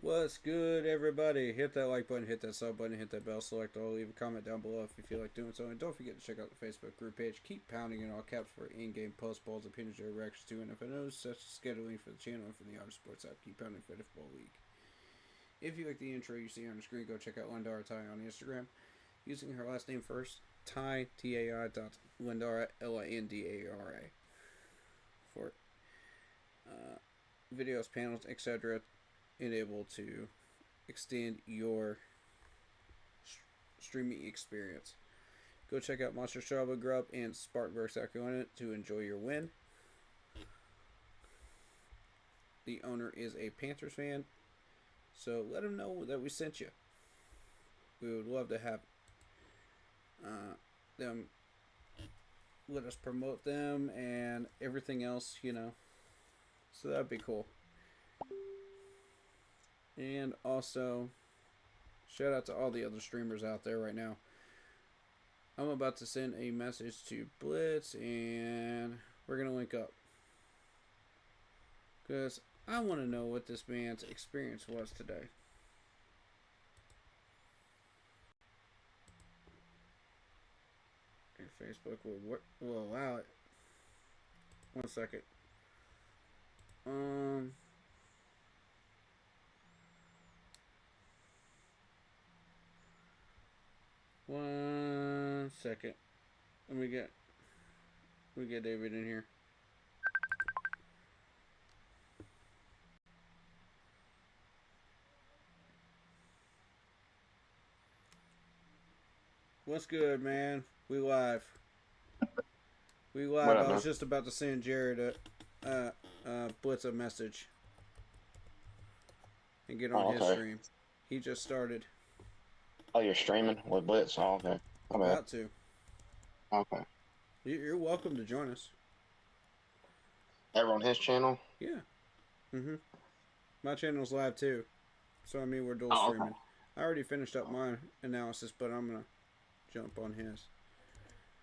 What's good, everybody? Hit that like button, hit that sub button, hit that bell, select all, leave a comment down below if you feel like doing so, and don't forget to check out the Facebook group page. Keep pounding in all caps for in-game post balls, opinions, or reactions to NFL news, such as scheduling for the channel and for the Auto Sports app. Keep pounding for the football league. If you like the intro you see on the screen, go check out Lindara Ty on Instagram using her last name first, Ty T-A-I dot Lindara Lindara for videos, panels, etc. and able to extend your streaming experience. Go check out Monster Strawberry Grub and Spartanburg, South Carolina to enjoy your win. The owner is a Panthers fan, so let him know that we sent you. We would love to have them let us promote them and everything else, So that'd be cool. And also, shout out to all the other streamers out there right now. I'm about to send a message to Blitz and we're going to link up. Because I want to know what this man's experience was today. Facebook will allow it. 1 second. 1 second. Let me get David in here. What's good, man? We live. What up, I was man? just about to send Jared a Blitz a message and get on his Okay. stream. He just started. Oh, you're streaming with Blitz? Oh, okay. My bad. About to. Okay. You're welcome to join us. Ever on his channel? Yeah. My channel's live too. So, I mean, we're dual Oh, streaming. okay. I already finished up my analysis, but I'm going to jump on his.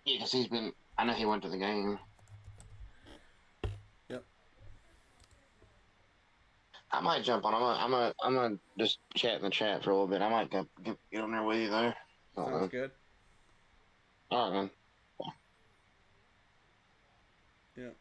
Yeah, because I know he went to the game. Yep. I might jump on. I'm gonna just chat in the chat for a little bit. I might get on there with you there. Sounds good. All right, man. Yep.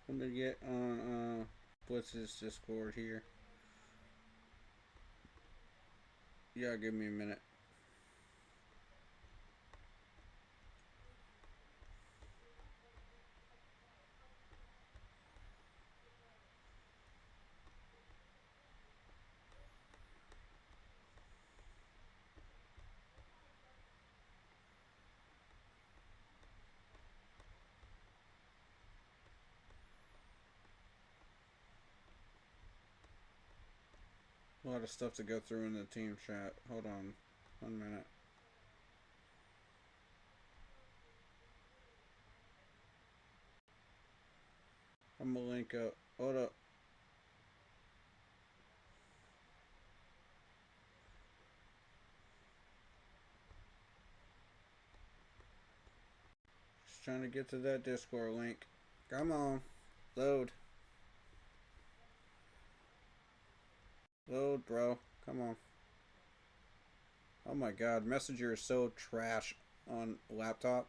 I'm going to get on Blitz's Discord here. Yeah, give me a minute. A lot of stuff to go through in the team chat. Hold on 1 minute. I'm going to link up. Hold up. Just trying to get to that Discord link. Come on. Load. Load, bro. Come on. Oh my god. Messenger is so trash on laptop.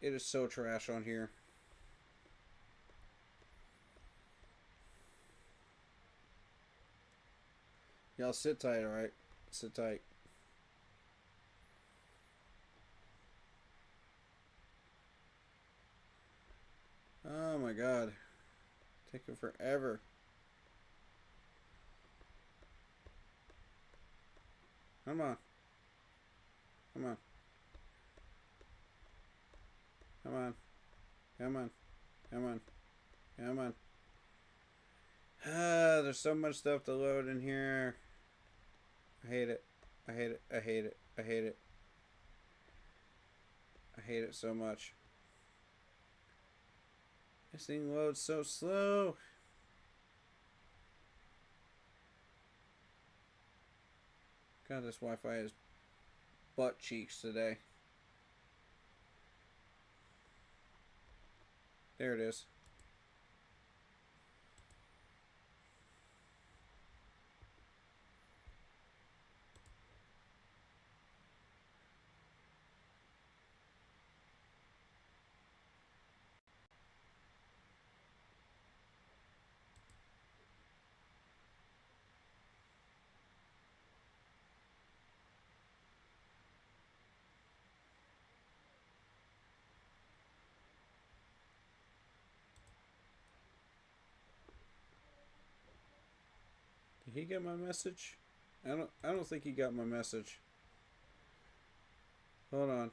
It is so trash on here. Y'all sit tight, alright? Sit tight. my god. Taking forever. Come on. Come on. Come on. Come on. Come on. Come on. There's so much stuff to load in here. I hate it. I hate it. I hate it. I hate it. I hate it so much. This thing loads so slow. God, this Wi-Fi is butt cheeks today. There it is. Did he get my message? I don't think he got my message. Hold on.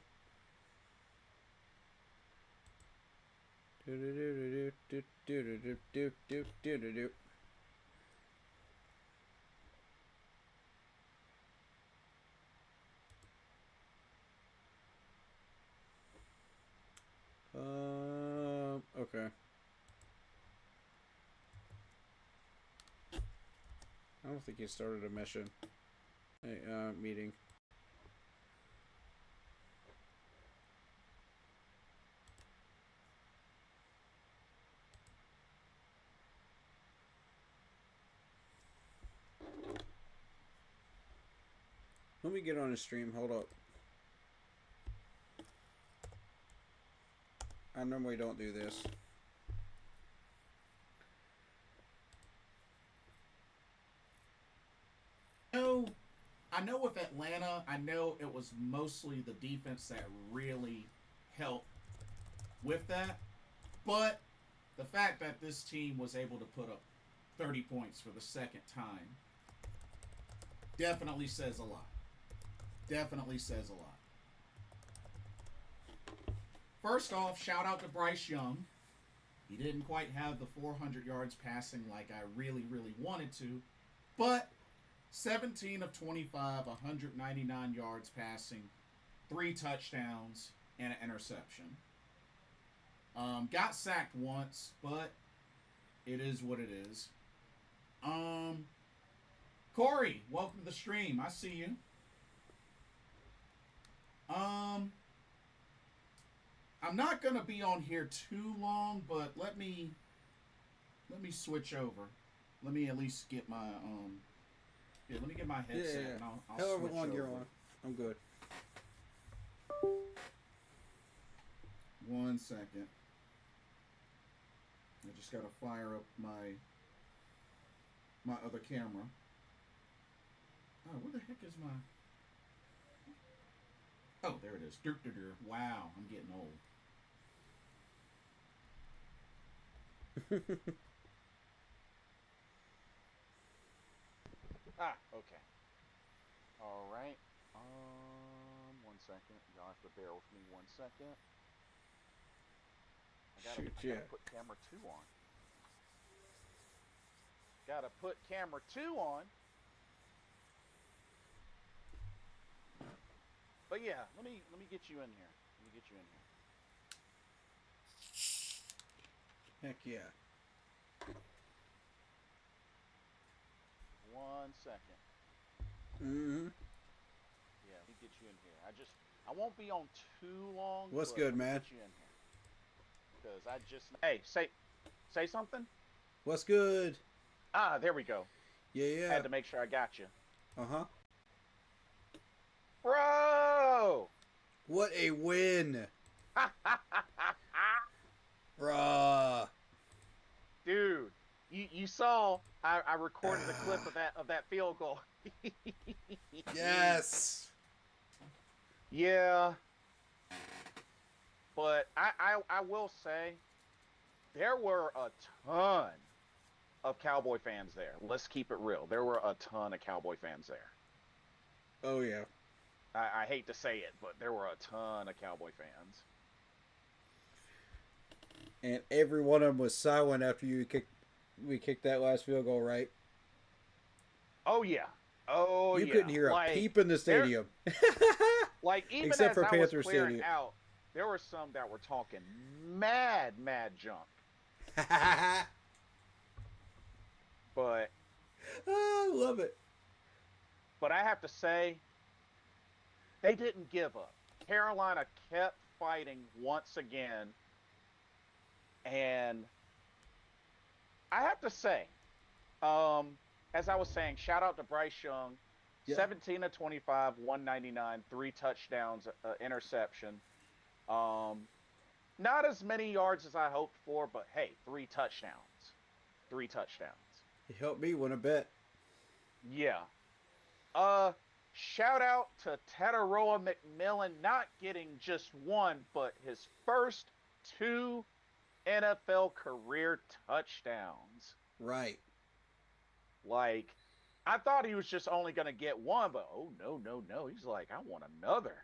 Okay. I don't think he started a mission. Meeting. Let me get on his stream. Hold up. I normally don't do this. I know with Atlanta, I know it was mostly the defense that really helped with that. But the fact that this team was able to put up 30 points for the second time definitely says a lot. Definitely says a lot. First off, shout out to Bryce Young. He didn't quite have the 400 yards passing like I really, really wanted to. But 17 of 25, 199 yards passing, 3 touchdowns, and an interception. Got sacked once, but it is what it is. Corey, welcome to the stream. I see you. I'm not gonna be on here too long, but let me switch over. Let me at least get my let me get my headset. Yeah. And I'll However switch long over. you're on, I'm good. 1 second. I just gotta fire up my other camera. Oh, where the heck is my? Oh, there it is. Wow, I'm getting old. Okay. All right. 1 second. Y'all have to bear with me 1 second. I gotta put camera 2 on. Gotta put camera 2 on. But yeah, let me get you in here. Let me get you in here. Heck yeah. 1 second. Mm-hmm. Yeah, let me get you in here. I won't be on too long. What's good, man? Get you in here. Because I just say something. What's good? There we go. Yeah. Had to make sure I got you. Uh-huh. Bro! What a win! Bruh. Dude, you saw I recorded a clip of that field goal. Yes. Yeah. But I will say there were a ton of Cowboy fans there. Let's keep it real. There were a ton of Cowboy fans there. Oh yeah. I hate to say it, but there were a ton of Cowboy fans. And every one of them was silent after we kicked that last field goal, right? Oh yeah. Oh you yeah. couldn't hear a peep in the stadium. Like even Except as for I Panther was clearing Stadium. out, there were some that were talking mad junk. But I love it. But I have to say, they didn't give up. Carolina kept fighting once again. And I have to say, as I was saying, shout out to Bryce Young. Yeah. 17 of 25, 199, 3 touchdowns, interception. Not as many yards as I hoped for, but hey, 3 touchdowns. 3 touchdowns. He helped me win a bet. Yeah. Shout out to Tataroa McMillan not getting just one, but his first 2 NFL career touchdowns. Right. Like, I thought he was just only going to get one, but oh, no. He's like, I want another.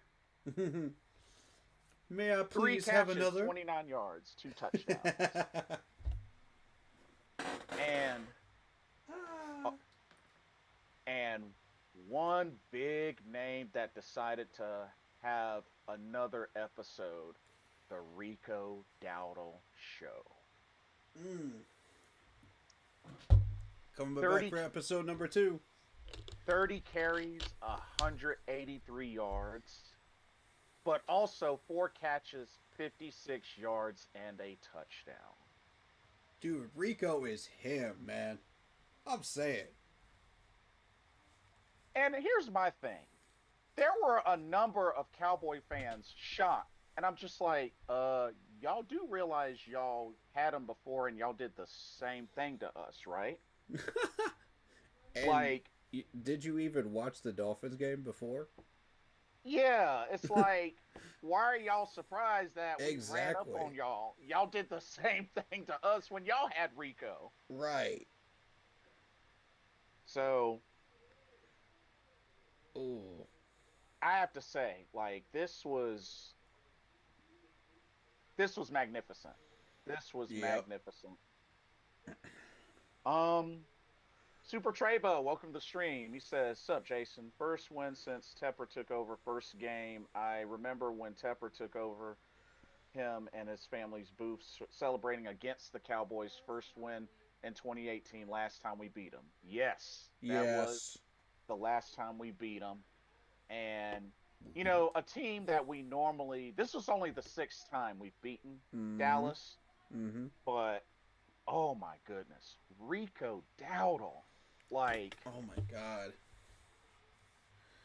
May I 3 please catches, have another? 29 yards, 2 touchdowns. And one big name that decided to have another episode, the Rico Dowdle Show. Coming back for episode number 2. 30 carries, 183 yards, but also 4 catches, 56 yards, and a touchdown. Dude, Rico is him, man. I'm saying. And here's my thing. There were a number of Cowboy fans shocked. And I'm just like, y'all do realize y'all had him before and y'all did the same thing to us, right? Like, did you even watch the Dolphins game before? Yeah, it's like, why are y'all surprised that we ran up Exactly. on y'all? Y'all did the same thing to us when y'all had Rico. Right. So, ooh, I have to say, like, this was magnificent. This was magnificent. Super Trebo, welcome to the stream. He says, "Sup, Jason? First win since Tepper took over. First game. I remember when Tepper took over, him and his family's booth celebrating against the Cowboys' first win in 2018. Last time we beat them. Yes, that was the last time we beat them. And you know, a team that we normally, this was only the 6th time we've beaten Dallas. But oh my goodness, Rico Dowdle. Like, oh my God.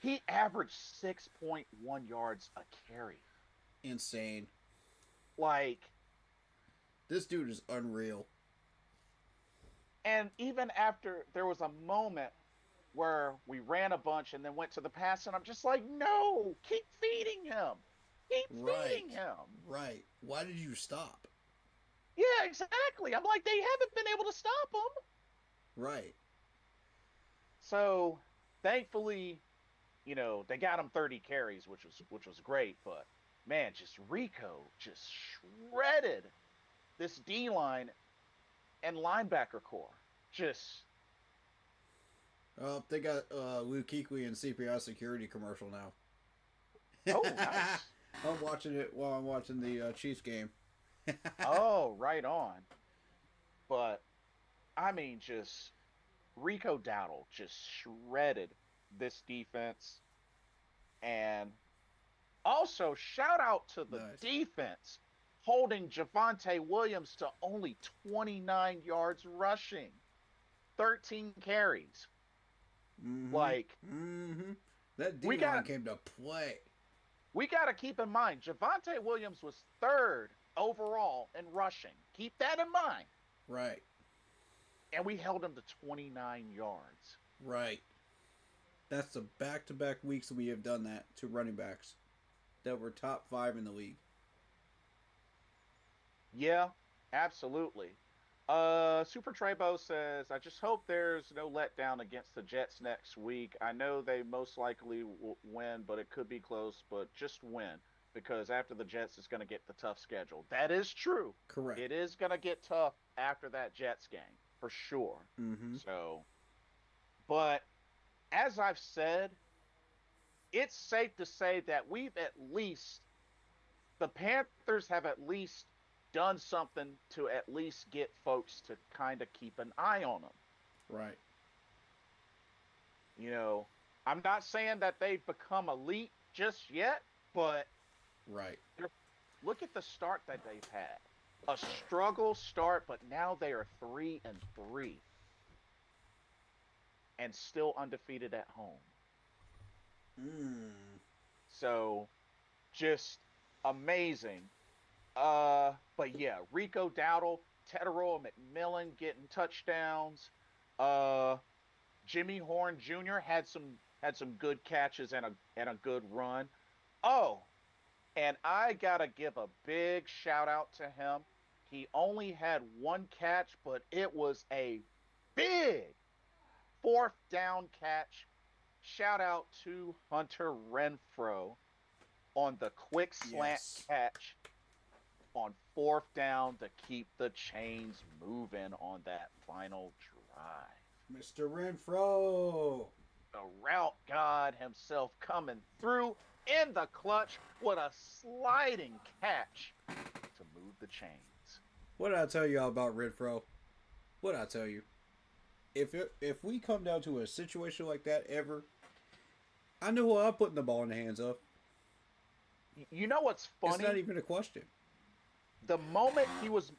He averaged 6.1 yards a carry. Insane. Like, this dude is unreal. And even after, there was a moment where we ran a bunch and then went to the pass, and I'm just like, no, keep feeding him. Keep feeding him. Right. Why did you stop? Yeah, exactly. I'm like, they haven't been able to stop him. Right. So, thankfully, you know, they got him 30 carries, which was great. But man, just Rico just shredded this D-line and linebacker core. Just. Oh, they got Luke Kuechly and CPI security commercial now. Oh, nice. I'm watching it while I'm watching the Chiefs game. Oh, right on. But I mean, just Rico Dowdle just shredded this defense. And also, shout out to the defense holding Javonte Williams to only 29 yards rushing, 13 carries. Like, that D-line came to play. We got to keep in mind, Javonte Williams was 3rd overall in rushing. Keep that in mind. Right. And we held him to 29 yards. Right. That's the back-to-back weeks we have done that to running backs that were top 5 in the league. Yeah. Absolutely. Super Trebo says, I just hope there's no letdown against the Jets next week. I know they most likely will win, but it could be close, but just win because after the Jets is going to get the tough schedule. That is true. Correct. It is going to get tough after that Jets game for sure. Mm-hmm. So, but as I've said, it's safe to say that the Panthers have at least done something to at least get folks to kind of keep an eye on them. Right. You know, I'm not saying that they've become elite just yet, but Right. look at the start that they've had. A struggle start, but now they are 3-3 and still undefeated at home. So, just amazing. But yeah, Rico Dowdle, Tedero, McMillan getting touchdowns. Jimmy Horn Jr. had some good catches and a good run. Oh, and I gotta give a big shout out to him. He only had one catch, but it was a big fourth down catch. Shout out to Hunter Renfro on the quick slant catch on fourth down to keep the chains moving on that final drive. Mr. Renfro. The route god himself coming through in the clutch with a sliding catch to move the chains. What did I tell you all about Renfro? What did I tell you? If we come down to a situation like that ever, I know who I'm putting the ball in the hands of. You know what's funny? It's not even a question. The moment he was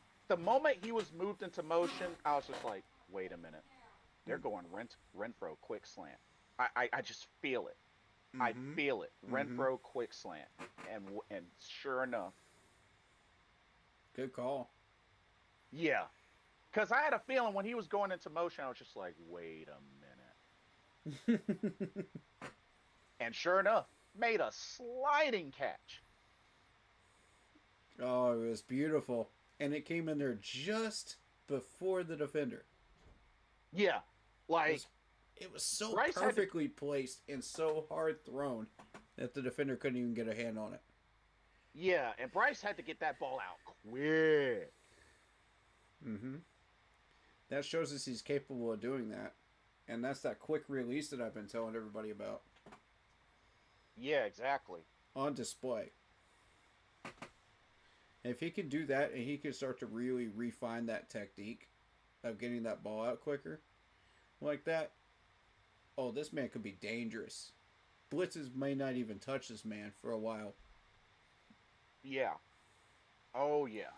moved into motion, I was just like, wait a minute. They're going Renfro quick slant. I just feel it. I feel it. Renfro quick slant. And sure enough. Good call. Yeah. Because I had a feeling when he was going into motion, I was just like, wait a minute. And sure enough, made a sliding catch. Oh, it was beautiful. And it came in there just before the defender. Yeah. Like, it was so Bryce perfectly placed and so hard thrown that the defender couldn't even get a hand on it. Yeah, and Bryce had to get that ball out quick. That shows us he's capable of doing that. And that's that quick release that I've been telling everybody about. Yeah, exactly. On display. If he can do that and he can start to really refine that technique of getting that ball out quicker like that, oh, this man could be dangerous. Blitzes may not even touch this man for a while. Yeah. Oh, yeah.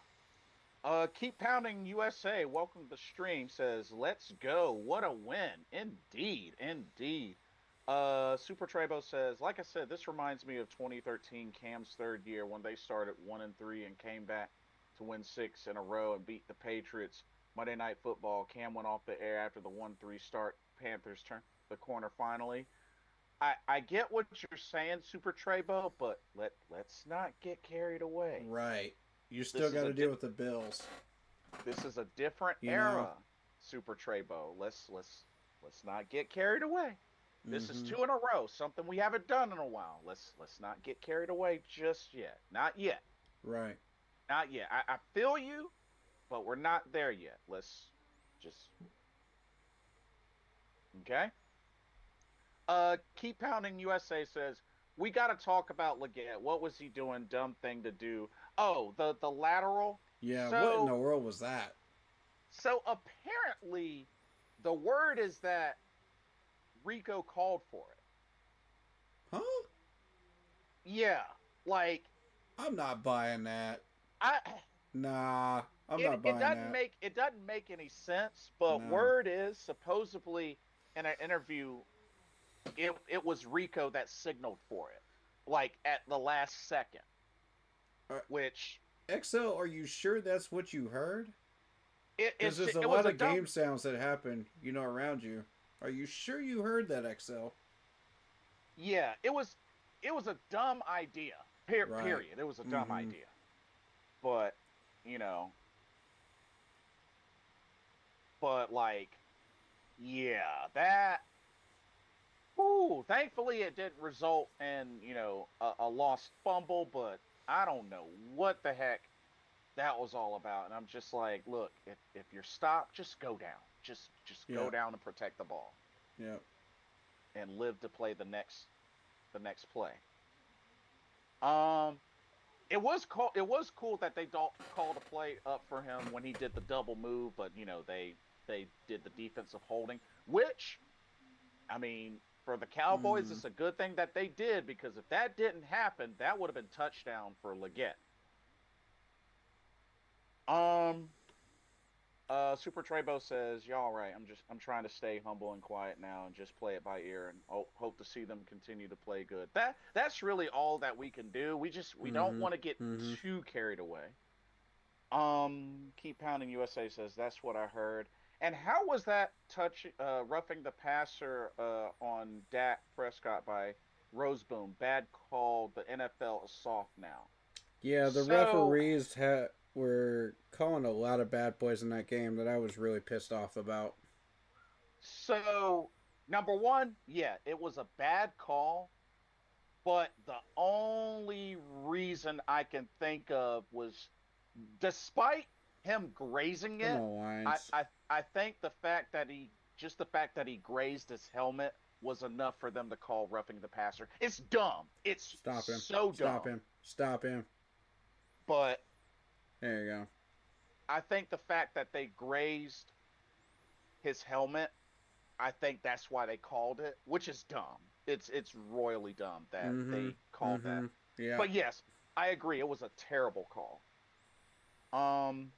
Keep Pounding USA, welcome to the stream, says, let's go. What a win. Indeed. Super Trebo says, like I said, this reminds me of 2013 Cam's third year when they started 1-3 and came back to win 6 in a row and beat the Patriots. Monday Night Football, Cam went off the air after the 1-3 start. Panthers turned the corner finally. I get what you're saying, Super Trebo, but let's not get carried away. Right. You still got to deal with the Bills. This is a different era, Super Trebo. Let's not get carried away. This is 2 in a row, something we haven't done in a while. Let's not get carried away just yet. Not yet. Right. Not yet. I feel you, but we're not there yet. Let's just okay. Keep Pounding USA says, we got to talk about Leggett. What was he doing? Dumb thing to do. Oh, the lateral. Yeah, what in the world was that? So apparently, the word is that Rico called for it. Huh? Yeah, like I'm not buying that. I'm not buying that. It doesn't make any sense. But word is supposedly in an interview, it was Rico that signaled for it, like at the last second. Which XL, are you sure that's what you heard? Because there's a lot of game sounds that happen, around you. Are you sure you heard that, XL? Yeah, it was a dumb idea. Period. Right. It was a dumb idea. But, But like, yeah, that. Ooh, thankfully it didn't result in a lost fumble, but I don't know what the heck that was all about. And I'm just like, look, if you're stopped, just go down, just Yeah. go down and protect the ball, Yeah. and live to play the next play. Um, it was cool that they don't called a play up for him when he did the double move, but they did the defensive holding, which I mean, for the Cowboys, Mm. it's a good thing that they did, because if that didn't happen, that would have been touchdown for Leggett. Um, Super Trebo says, "Y'all right? I'm trying to stay humble and quiet now and just play it by ear, and hope to see them continue to play good. That's really all that we can do. We don't Mhm. want to get Mhm. too carried away." Keep pounding USA says, "That's what I heard." And how was that roughing the passer on Dak Prescott by Roseboom? Bad call. The NFL is soft now. Yeah, the So, were calling a lot of bad plays in that game that I was really pissed off about. so number one, yeah, it was a bad call, but the only reason I can think of was, despite him grazing Come it, on, I Lions. I, I think the fact that he grazed his helmet was enough for them to call roughing the passer. It's dumb. It's Stop him. so Stop dumb. him. Stop him. But There you go. I think the fact that they grazed his helmet, I think that's why they called it, which is dumb. It's royally dumb that Mhm. they called that. Mhm. Yeah. But yes, I agree. It was a terrible call. Um,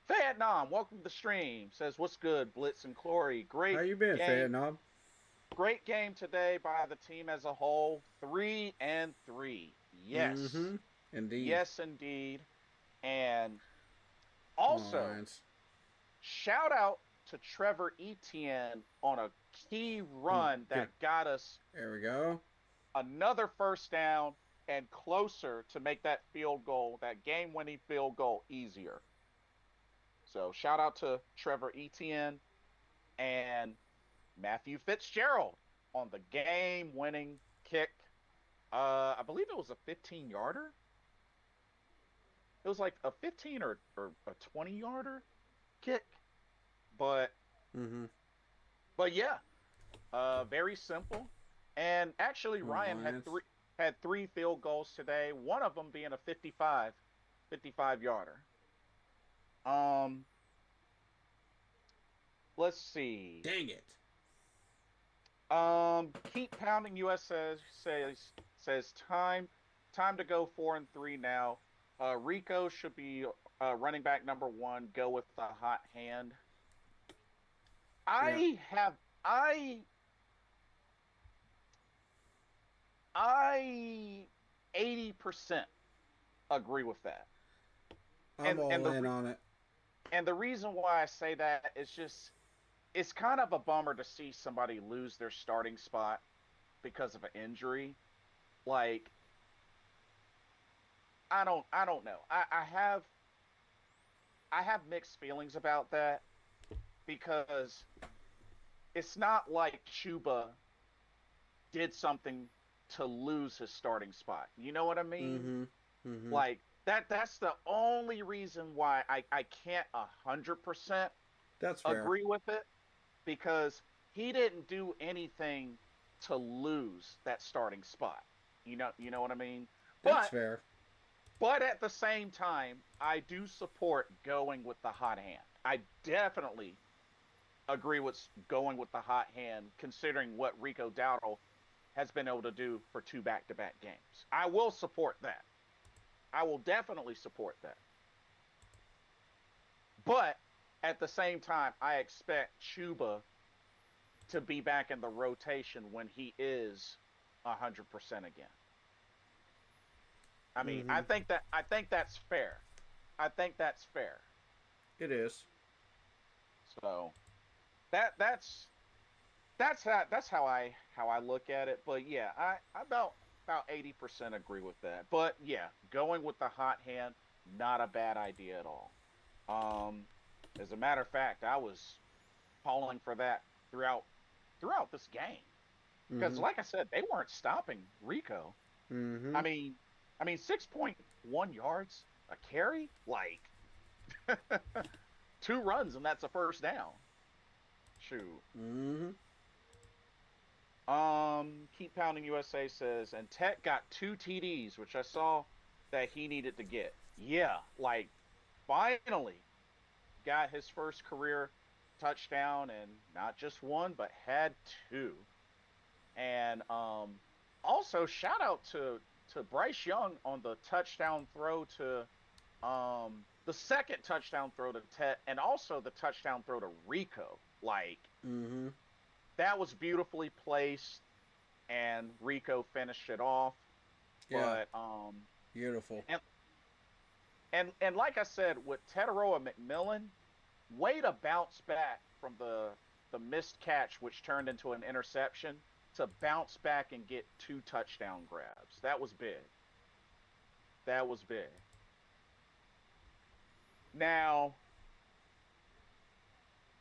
Vietnam, welcome to the stream. Says, "What's good, Blitz and Clory? How Great you been, game, Vietnam? great game today by the team as a whole. 3-3. Yes, Mhm. Indeed. yes, indeed. And Come on, also, Lions. shout out to Trevor Etienne on a key Come on. run Get. that got us There we go. another first down and closer to make that field goal, that game-winning field goal, easier. So shout out to Trevor Etienne and Matthew Fitzgerald on the game-winning kick. I believe it was a 15-yarder. It was like a 15 or a 20-yarder kick. But Mhm. but yeah, very simple. And actually, Come on, Ryan had Lions. three field goals today. One of them being a 55 yarder. Um, let's see. Dang it. Keep pounding. US says time to go 4-3 now. Rico should be running back number one. Go with the hot hand. Yeah. I have I I 80% agree with that. I'm And and all the in re- on it. and the reason why I say that is just, it's kind of a bummer to see somebody lose their starting spot because of an injury. Like, I don't know. I have mixed feelings about that, because it's not like Chuba did something to lose his starting spot. You know what I mean? Mhm. Mhm. Like, that's the only reason why I can't 100% That's fair. agree with it, because he didn't do anything to lose that starting spot. You know what I mean? That's But fair. but at the same time, I do support going with the hot hand. I definitely agree with going with the hot hand, considering what Rico Dowdle has been able to do for two back-to-back games. I will support that. I will definitely support that. But at the same time, I expect Chuba to be back in the rotation when he is 100% again. I mean, I Mhm. think that I think that's fair. I think that's fair. It is. So that's how I look at it. But yeah, I about 80% agree with that. But yeah, going with the hot hand, not a bad idea at all. Um, As a matter of fact, I was calling for that throughout this game because, Mm-hmm. like I said, they weren't stopping Rico. Mm-hmm. I mean, 6.1 yards a carry, like 2 runs, and that's a first down. Shoot. Mm-hmm. Keep pounding USA says, and Tech got 2 TDs, which I saw that he needed to get. Yeah, like finally got his first career touchdown, and not just one, but had 2. And also shout out to Bryce Young on the touchdown throw to the second touchdown throw to Tech, and also the touchdown throw to Rico. Like Mm-hmm. that was beautifully placed, and Rico finished it off. Yeah. But Beautiful. and like I said, with Tetaroa McMillan, way to bounce back from the missed catch, which turned into an interception, to bounce back and get 2 touchdown grabs. That was big. That was big. Now,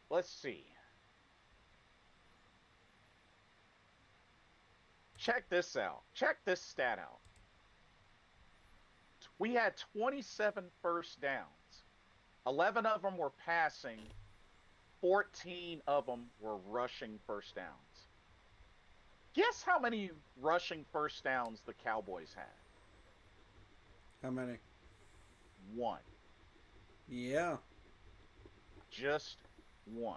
let's see. Check this out. Check this stat out. We had 27 first downs. 11 of them were passing. 14 of them were rushing first downs. Guess how many rushing first downs the Cowboys had? How many? 1. Yeah. Just 1.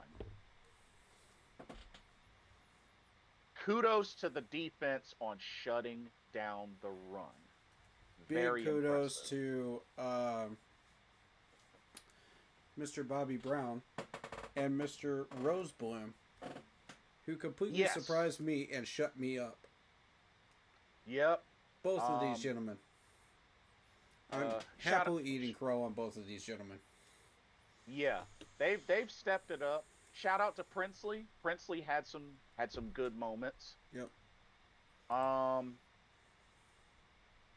Kudos to the defense on shutting down the run. Very Big kudos impressive. to Mr. Bobby Brown and Mr. Rosebloom, who completely Yes. surprised me and shut me up. Yep. Both of these gentlemen. I'm shout happily out- eating crow on both of these gentlemen. Yeah, they've stepped it up. Shout out to Princely. Princely had some good moments. Yep.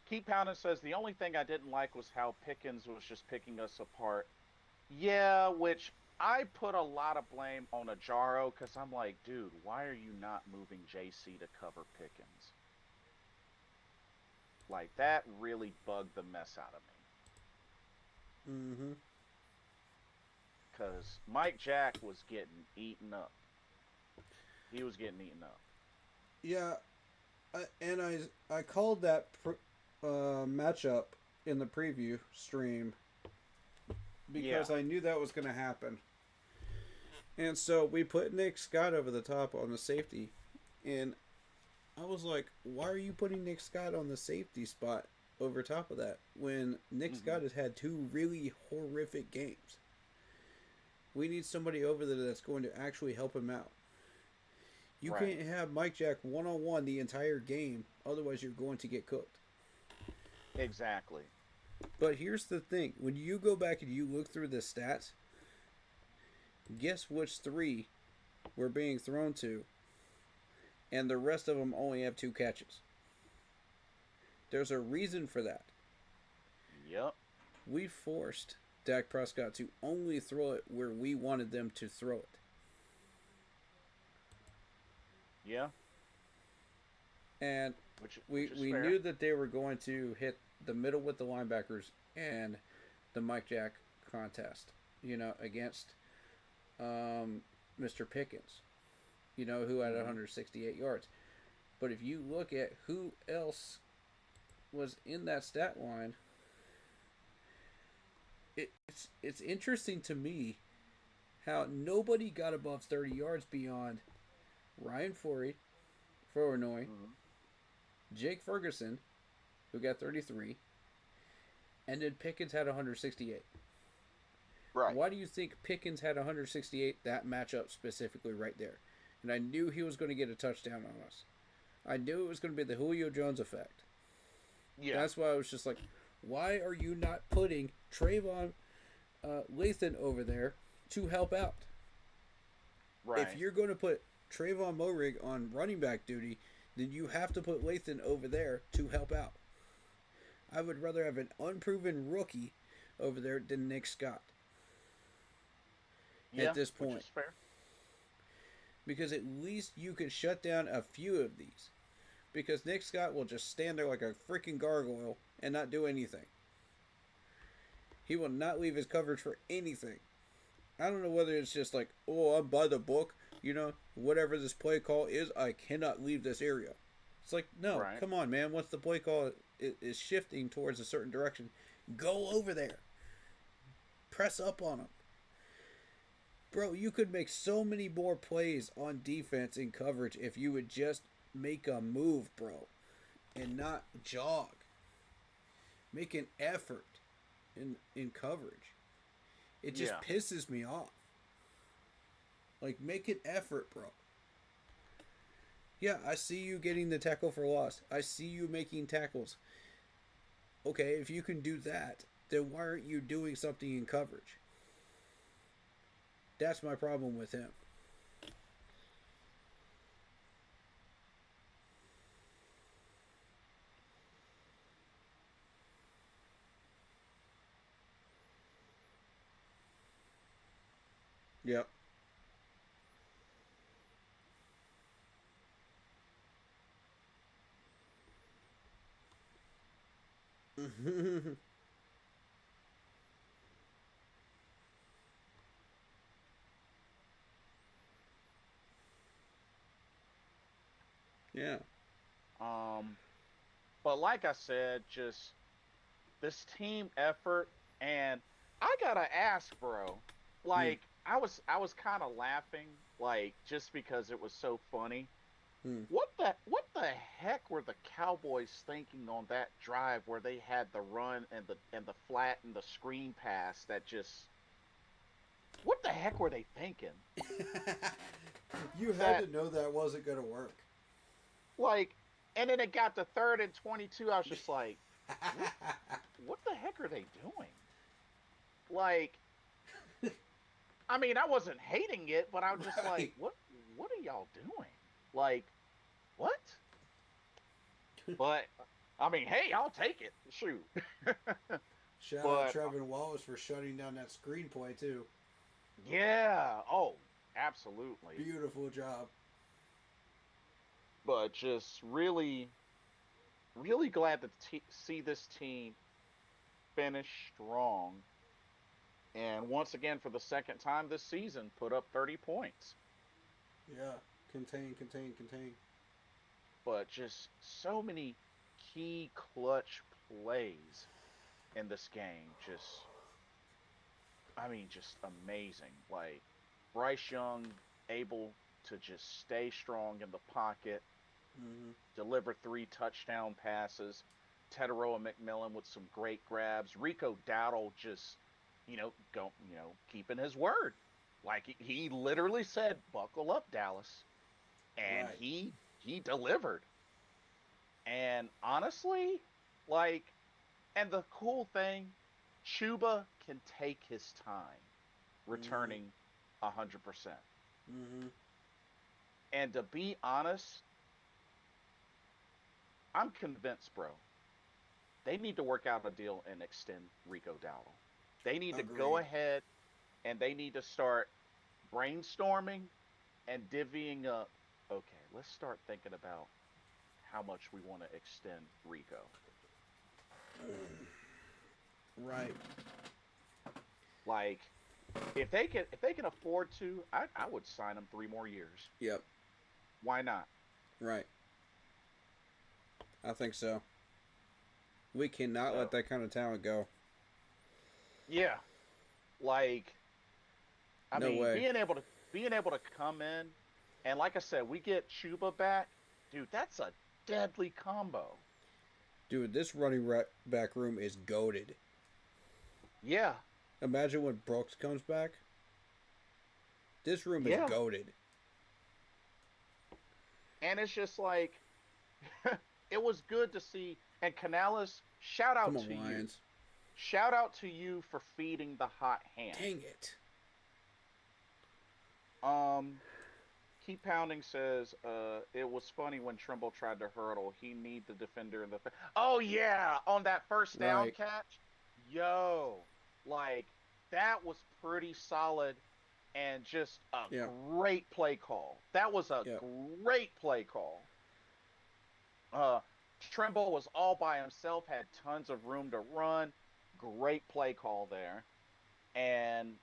Keep Pounding says the only thing I didn't like was how Pickens was just picking us apart. Yeah, which I put a lot of blame on Ajaro because I'm like, dude, why are you not moving JC to cover Pickens? Like that really bugged the mess out of me. Mm-hmm. Because Mike Jack was getting eaten up. He was getting eaten up. Yeah, and I called that matchup in the preview stream because I knew that was going to happen. And so we put Nick Scott over the top on the safety, and I was like, why are you putting Nick Scott on the safety spot over top of that when Nick Scott has had 2 really horrific games? We need somebody over there that's going to actually help him out. You can't have Mike Jack one-on-one the entire game, otherwise you're going to get cooked. Exactly. But here's the thing. When you go back and you look through the stats, guess which 3 were being thrown to, and the rest of them only have 2 catches. There's a reason for that. Yep. We forced Dak Prescott to only throw it where we wanted them to throw it. Yeah. And Which we is fair. knew that they were going to hit the middle with the linebackers and the Mike Jack contest, against Mr. Pickens, who had 168 yards. But if you look at who else was in that stat line, it's interesting to me how nobody got above 30 yards beyond Ryan Forey for Illinois, Jake Ferguson, who got 33, and then Pickens had 168. Right. Why do you think Pickens had 168, that matchup specifically right there? And I knew he was going to get a touchdown on us. I knew it was going to be the Julio Jones effect. Yeah. That's why I was just like, why are you not putting Trayvon Lathan over there to help out? Right. If you're going to put Trayvon Moehrig on running back duty, then you have to put Lathan over there to help out. I would rather have an unproven rookie over there than Nick Scott. at this which point. is fair. Because at least you can shut down a few of these. Because Nick Scott will just stand there like a freaking gargoyle and not do anything. He will not leave his coverage for anything. I don't know whether it's just like, oh, I'm by the book. You know, whatever this play call is, I cannot leave this area. It's like, no, Right. come on, man. Once the play call is shifting towards a certain direction, go over there. Press up on them. Bro, you could make so many more plays on defense in coverage if you would just make a move, bro. And not jog. Make an effort in coverage. It just pisses me off. Like, make an effort, bro. Yeah, I see you getting the tackle for loss. I see you making tackles. Okay, if you can do that, then why aren't you doing something in coverage? That's my problem with him. Yep. Yeah. But like I said, just this team effort, and I gotta ask, bro. Like I was kind of laughing, like just because it was so funny. Hmm. What the heck were the Cowboys thinking on that drive where they had the run and the flat and the screen pass that just what the heck were they thinking? You had That to know that wasn't going to work. like and then it got to 3rd and 22. I was just like, what the heck are they doing? Like, I mean, I wasn't hating it, but I was just Right. like, what are y'all doing? Like, what? But I mean, hey, I'll take it. Shoot. Shout out But Trevin Wallace for shutting down that screenplay, too. yeah, oh, absolutely. Beautiful job. But just really, really glad to see this team finish strong. And once again, for the second time this season, put up 30 points. Yeah. Contain. But just so many key clutch plays in this game. Just amazing. Like Bryce Young able to just stay strong in the pocket, Mm-hmm. deliver 3 touchdown passes. Tetaroa McMillan with some great grabs. Rico Dowdle just, keeping his word. Like he literally said, "Buckle up, Dallas," and Right. he delivered. And honestly, like, and the cool thing, Chuba can take his time Mm-hmm. returning 100%. Mm-hmm. And to be honest, I'm convinced, bro. They need to work out a deal and extend Rico Dowdle. They need to go Agreed. ahead and they need to start brainstorming and divvying up. Okay, let's start thinking about how much we want to extend Rico. Right. Like, if they can afford to, I would sign him 3 more years. Yep. Why not? Right. I think so. We cannot let So that kind of talent go. yeah, like I No mean, way. being able to come in and like I said, we get Chuba back, dude. That's a deadly combo. Dude, this running back room is goaded. Yeah, Imagine when Brooks comes back. This room is yeah, goaded. and it's just like it was good to see. And Canales, shout Come out on, to you. Lions. Shout out to you for feeding the hot hand. Dang it. Um, Keep Pounding says, it was funny when Trimble tried to hurdle. He need the defender in the. Oh yeah, on that first down Right. catch, yo, like that was pretty solid. and just a Yeah. great play call. That was a Yeah. great play call. Uh, Trimble was all by himself, had tons of room to run. Great play call there. And,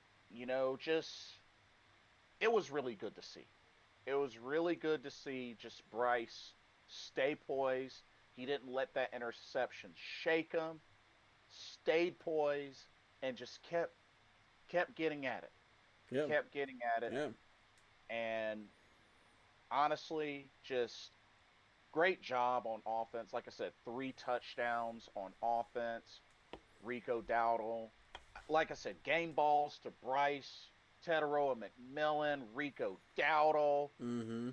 just it was really good to see. It was really good to see just Bryce stay poised. He didn't let that interception shake him. Stayed poised and just kept getting at it. Yeah. Kept getting at it. Yeah. And honestly, just great job on offense. Like I said, 3 touchdowns on offense. Rico Dowdle. Like I said, game balls to Bryce, Teteroa McMillan, Rico Dowdle. Mm-hmm.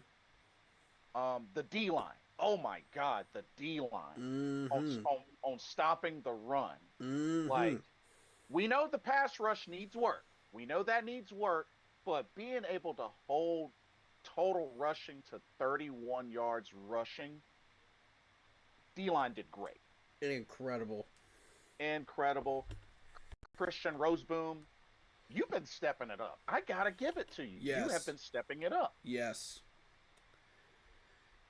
The D line. Oh my God, the D line Mm-hmm. on stopping the run. Mm-hmm. Like, we know the pass rush needs work. We know that needs work, but being able to hold total rushing to 31 yards rushing, D line did great. Incredible. Incredible. Christian Roseboom, you've been stepping it up. I gotta give it to you. You have Yes. been stepping it up. Yes.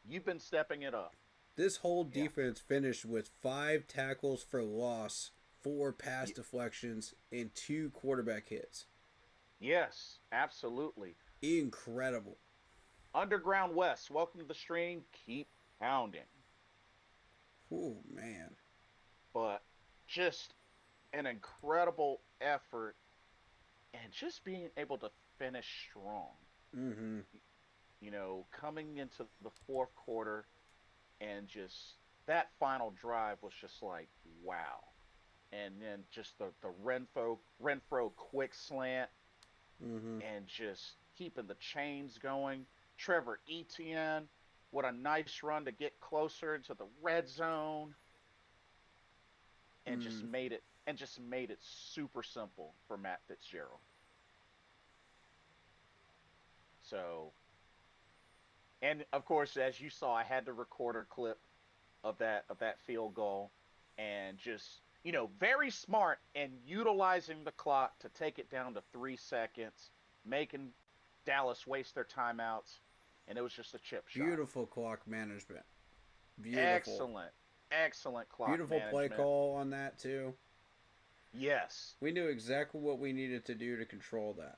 You've been stepping it up. This whole Yeah. defense finished with 5 tackles for loss, 4 pass deflections, and 2 quarterback hits. Yes, absolutely. Incredible. Underground West, welcome to the stream. Keep pounding. Oh man. But just an incredible effort and just being able to finish strong. Mm-hmm. Coming into the fourth quarter and just that final drive was just like, wow. And then just the Renfro quick slant Mm-hmm. and just keeping the chains going. Trevor Etienne, what a nice run to get closer into the red zone and just made it super simple for Matt Fitzgerald. So, and of course, as you saw, I had to record a clip of that field goal, and just very smart and utilizing the clock to take it down to 3 seconds, making Dallas waste their timeouts, and it was just a chip shot. Beautiful clock management. Beautiful. Excellent clock Beautiful play management. call on that too. Yes. We knew exactly what we needed to do to control that.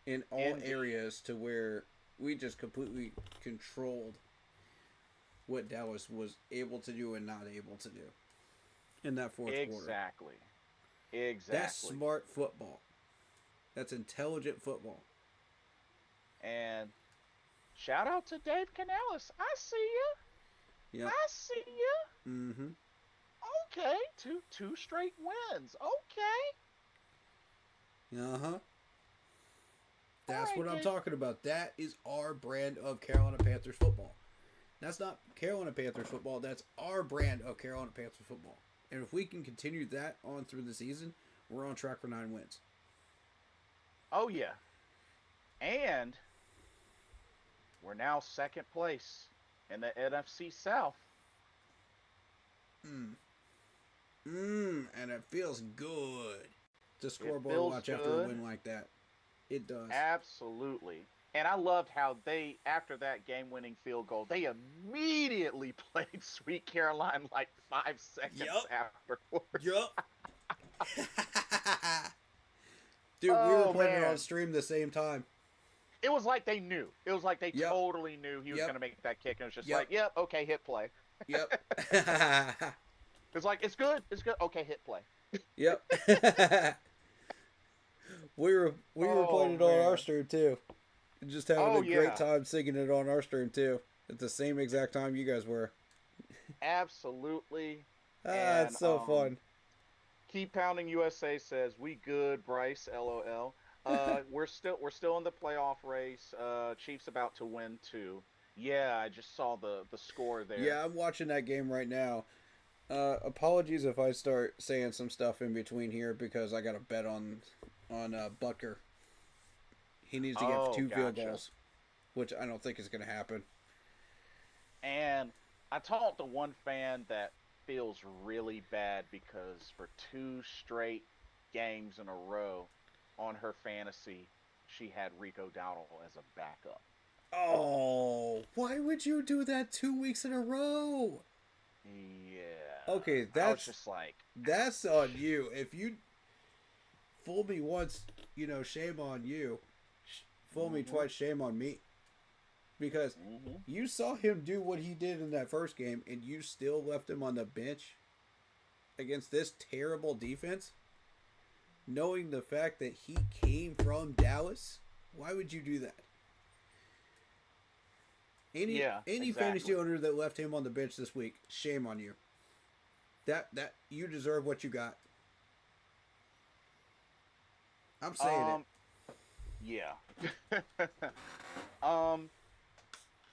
In all Indeed. areas to where we just completely controlled what Dallas was able to do and not able to do in that fourth quarter. Exactly. That's smart football. That's intelligent football. And shout out to Dave Canales. I see you. Yep. I see you. Mm-hmm. Okay. Two straight wins. Okay. Uh-huh. That's All right, what I'm Dave. talking about. That is our brand of Carolina Panthers football. That's not Carolina Panthers football. That's our brand of Carolina Panthers football. And if we can continue that on through the season, we're on track for 9 wins. Oh yeah. And we're now second place in the NFC South. And it feels good to scoreboard feels watch after a good. win like that. It does. Absolutely. And I loved how they, after that game-winning field goal, they immediately played Sweet Caroline like 5 seconds Yup. afterwards. Yup. Dude, we were playing it on stream the same time. It was like they knew. It was like they Yep. totally knew he was Yep. going to make that kick. And it was just Yep. like, yep, okay, hit play. Yep. It's like, it's good. Okay, hit play. Yep. we were playing it on our stream too. Just having a great time singing it on our stream too. At the same exact time you guys were. Absolutely. It's so fun. Keep Pounding USA says, we good, Bryce, LOL. We're still in the playoff race. Chiefs about to win too. Yeah, I just saw the score there. Yeah, I'm watching that game right now. Apologies if I start saying some stuff in between here because I got a bet on Butker. He needs to get 2 field goals, which I don't think is going to happen. And I talked to one fan that feels really bad because for 2 straight games in a row on her fantasy, she had Rico Dowdle as a backup. Oh, why would you do that 2 weeks in a row? Yeah. Okay, I was just like, that's on you. If you fool me once, shame on you. Fool me twice, shame on me. Because you saw him do what he did in that first game, and you still left him on the bench against this terrible defense, knowing the fact that he came from Dallas. Why would you do that? Any exactly. fantasy owner that left him on the bench this week, shame on you. That you deserve what you got. I'm saying it. Yeah.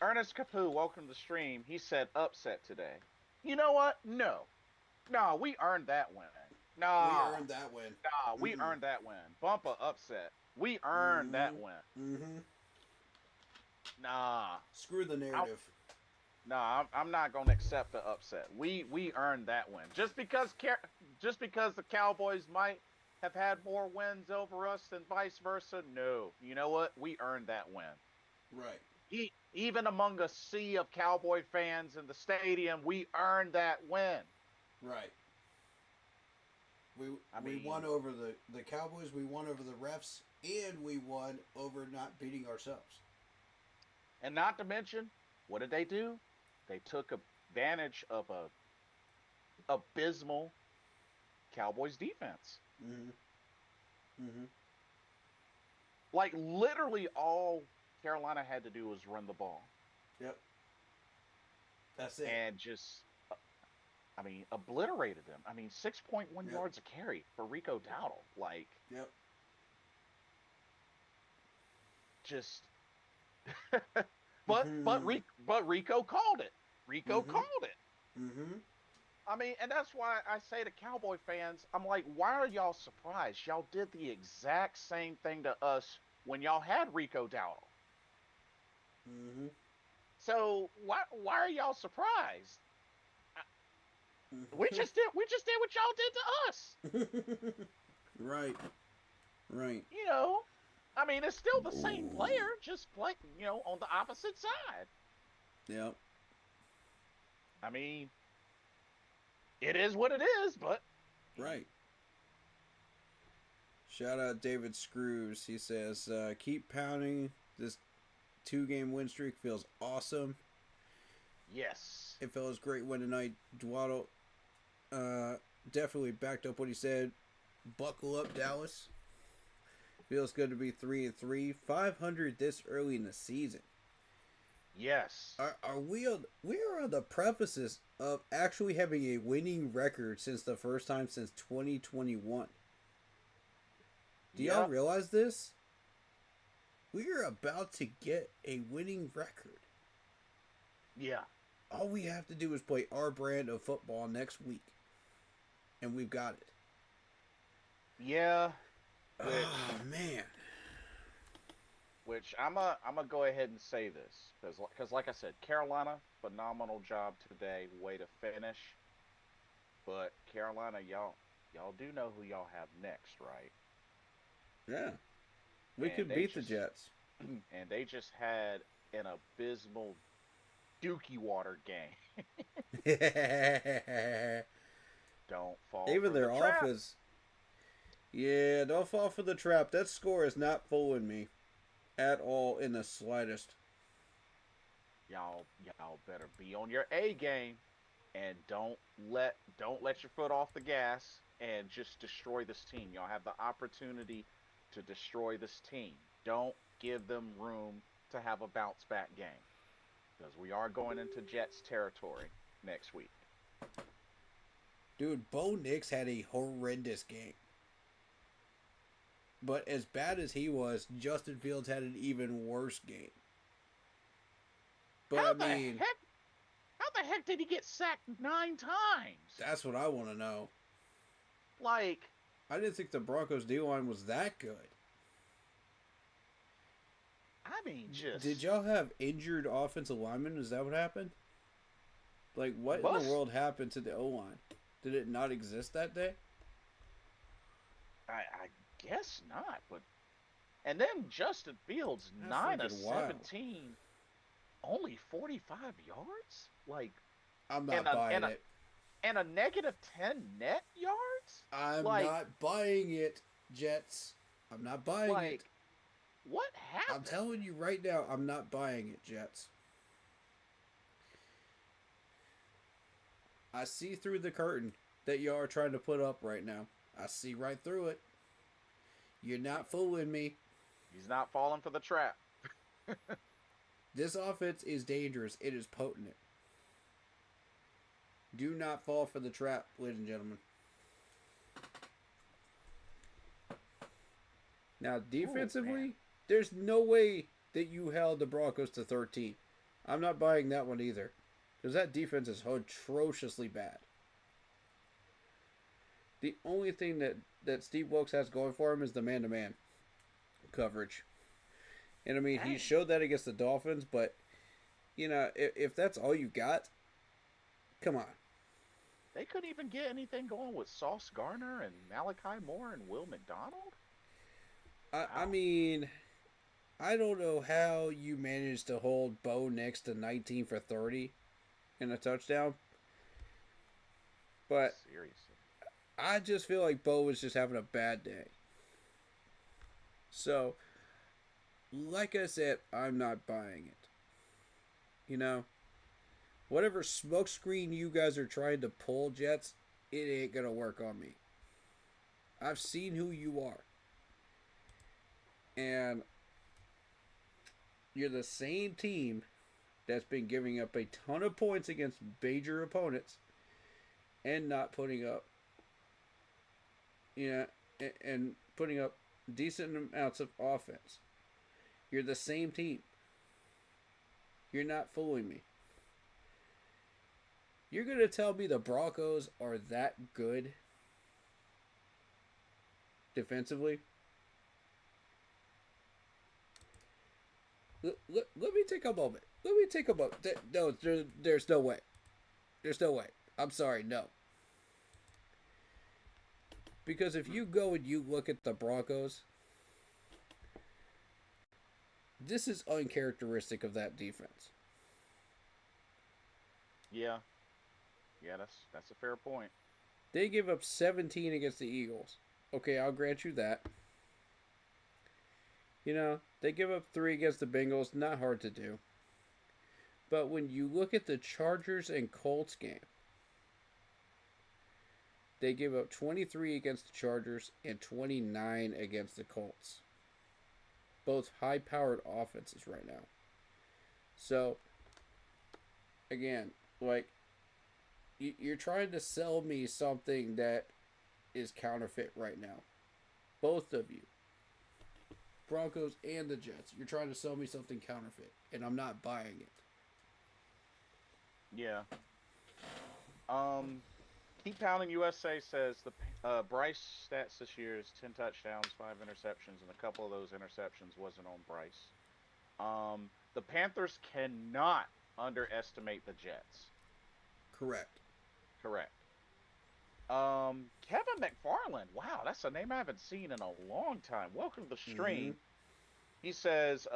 Ernest Capu, welcome to the stream. He said upset today. You know what? No, we earned that win. We earned that win. We earned that win. Bumper upset. We earned that win. Mm-hmm. Nah. Screw the narrative. I'm not gonna accept the upset. We earned that win. Just because the Cowboys might have had more wins over us than vice versa. No. You know what? We earned that win. Right. Even among a sea of Cowboy fans in the stadium, we earned that win. Right. We won over the Cowboys, we won over the refs, and we won over not beating ourselves. And not to mention, what did they do? They took advantage of a abysmal Cowboys defense. Like, literally all Carolina had to do was run the ball. Yep. That's it. And just, obliterated them. 6.1 yards a carry for Rico Dowdle. Like, yep. Just, but Rico called it. Rico called it. And that's why I say to Cowboy fans, I'm like, why are y'all surprised? Y'all did the exact same thing to us when y'all had Rico Dowdle. So why are y'all surprised? We just did what y'all did to us. Right. It's still the same player, just on the opposite side. Yep. It is what it is, but right. Shout out David Screws. He says, keep pounding. This 2-game win streak feels awesome. Yes. It feels great win tonight. Dwaddle definitely backed up what he said. Buckle up, Dallas. Feels good to be 3-3. 500 this early in the season. Yes. We are on the precipice of actually having a winning record since the first time since 2021. Do y'all realize this? We are about to get a winning record. Yeah. All we have to do is play our brand of football next week. And we've got it. Yeah. Oh, man. Which I'm gonna go ahead and say this. Because like I said, Carolina, phenomenal job today. Way to finish. But Carolina, y'all do know who y'all have next, right? Yeah. We could beat the Jets. And they just had an abysmal Dookie Water game. Don't fall Even for their the trap. offense. Yeah, don't fall for the trap. That score is not fooling me at all in the slightest. Y'all better be on your A game and don't let your foot off the gas and just destroy this team. Y'all have the opportunity to destroy this team. Don't give them room to have a bounce back game. Because we are going into Jets territory next week. Dude, Bo Nix had a horrendous game. But as bad as he was, Justin Fields had an even worse game. But how the heck did he get sacked 9 times? That's what I want to know. Like, I didn't think the Broncos D-line was that good. Did y'all have injured offensive linemen? Is that what happened? Like, what in the world happened to the O-line? Did it not exist that day? I guess not, but And then Justin Fields, That's 9 of freaking wild. 17, only 45 yards? Like, I'm and not a, buying and a, it. and a negative 10 net yards? I'm Like, not buying it, Jets. I'm not buying it. like, what happened? I'm telling you right now, I'm not buying it, Jets. I see through the curtain that y'all are trying to put up right now. I see right through it. You're not fooling me. He's not falling for the trap. This offense is dangerous. It is potent. Do not fall for the trap, ladies and gentlemen. Now, defensively, there's no way that you held the Broncos to 13. I'm not buying that one either. Because that defense is atrociously bad. The only thing that Steve Wilkes has going for him is the man-to-man coverage. And, I mean, he showed that against the Dolphins, but, you know, if that's all you got, come on. They couldn't even get anything going with Sauce Gardner and Malachi Moore and Will McDonald? I mean, I don't know how you managed to hold Bo Nix to 19 for 30 in a touchdown. But Seriously. I just feel like Bo was just having a bad day. So, like I said, I'm not buying it. You know, whatever smokescreen you guys are trying to pull, Jets, it ain't going to work on me. I've seen who you are. And you're the same team that's been giving up a ton of points against major opponents and not putting up, and putting up decent amounts of offense. You're the same team. You're not fooling me. You're going to tell me the Broncos are that good defensively? Let me take a moment. No, there's no way. There's no way. I'm sorry, no. Because if you go and you look at the Broncos, this is uncharacteristic of that defense. Yeah. Yeah, that's a fair point. They give up 17 against the Eagles. Okay, I'll grant you that. You know, they give up 3 against the Bengals. Not hard to do. But when you look at the Chargers and Colts game, they give up 23 against the Chargers and 29 against the Colts. Both high-powered offenses right now. So, again, like, you're trying to sell me something that is counterfeit right now. Both of you. Broncos and the Jets. You're trying to sell me something counterfeit, and I'm not buying it. Yeah. Keep Pounding USA says the Bryce stats this year is 10 touchdowns, 5 interceptions, and a couple of those interceptions wasn't on Bryce. The Panthers cannot underestimate the Jets. Correct. Kevin McFarland. Wow, that's a name I haven't seen in a long time. Welcome to the stream. He says,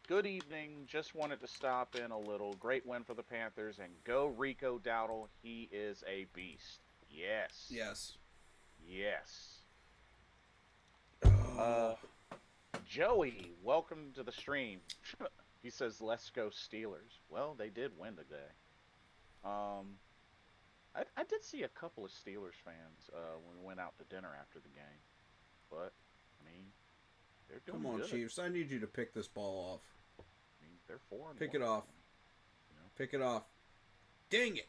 good evening. Just wanted to stop in a little. Great win for the Panthers. And go Rico Dowdle. He is a beast. Yes. Joey, welcome to the stream. He says, let's go Steelers. Well, they did win today. I did see a couple of Steelers fans when we went out to dinner after the game. But, I mean, they're doing Come on, good. Chiefs. I need you to pick this ball off. I mean, they're 4-1. Pick it off. Pick it off. Dang it.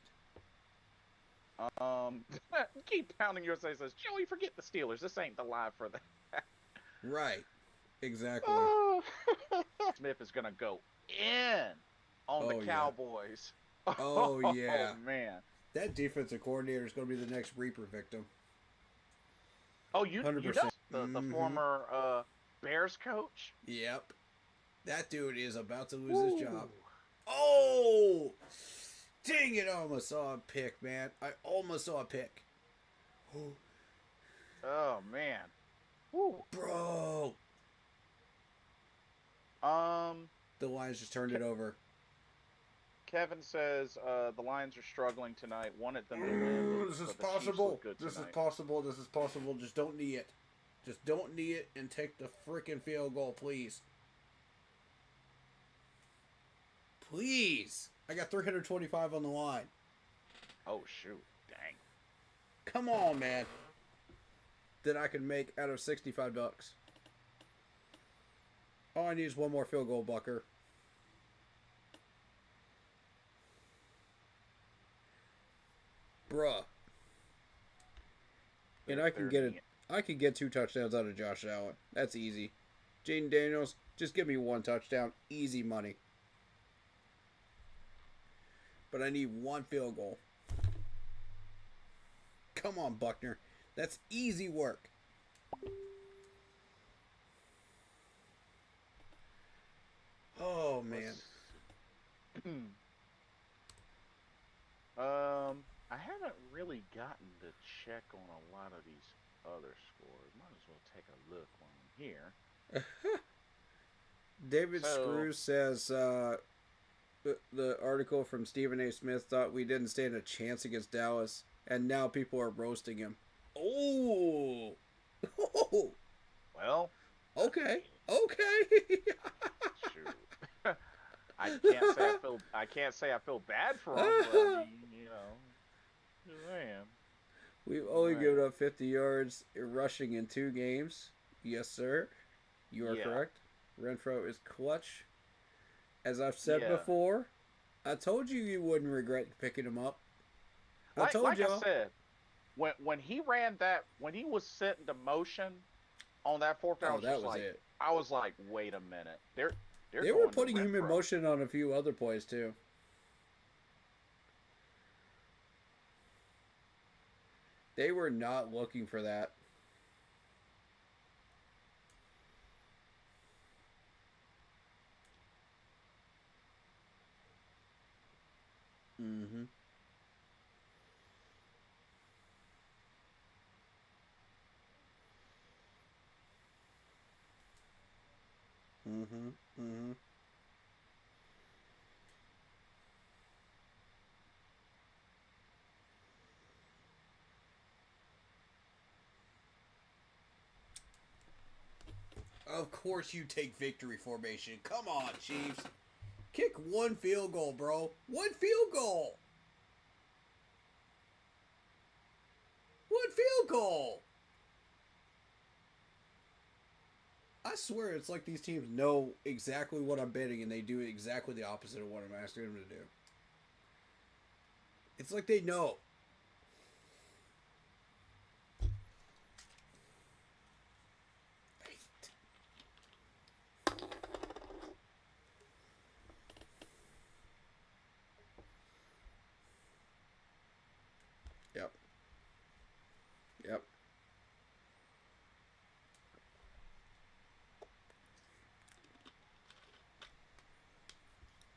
Keep Pounding USA says, Joey, forget the Steelers. This ain't the live for that. Right. Exactly. Smith is going to go in on the Cowboys. Yeah. Oh, yeah. Oh, man. That defensive coordinator is going to be the next Reaper victim. Oh, you know 100%. the former Bears coach? Yep. That dude is about to lose his job. Oh! Dang it, I almost saw a pick, man. I almost saw a pick. Oh, man. Woo. Bro. Um, The Lions just turned it over. Kevin says the Lions are struggling tonight. Wanted them to win, This is but the Chiefs possible. look good This is tonight. possible. This is possible. Just don't knee it. Just don't knee it and take the freaking field goal, please. Please. I got 325 on the line. Oh shoot! Dang. Come on, man. That I can make out of $65. All I need is one more field goal, Bucker. Bruh. And I can get it. I can get 2 touchdowns out of Josh Allen. That's easy. Jaden Daniels, just give me 1 touchdown. Easy money. But I need 1 field goal. Come on, Buckner. That's easy work. Oh, man. I haven't really gotten to check on a lot of these other scores. Might as well take a look while I'm here. David Screws says the article from Stephen A. Smith thought we didn't stand a chance against Dallas, and now people are roasting him. Oh, Well, okay, okay. shoot. I can't say I feel bad for him, but I mean, you know, just saying. We've only given up 50 yards rushing in 2 games. Yes, sir. You are correct. Renfro is clutch. As I've said before, I told you you wouldn't regret picking him up. I told y'all. I said, when he ran that, when he was set into motion on that 4th down, I was like, wait a minute. They were putting him in motion on a few other plays too. They were not looking for that. Mm-hmm. Mm-hmm. Mm-hmm. Of course you take victory formation. Come on, Chiefs. Kick 1 field goal, bro. 1 field goal. 1 field goal. I swear it's like these teams know exactly what I'm betting and they do exactly the opposite of what I'm asking them to do. It's like they know. Yep. Yep.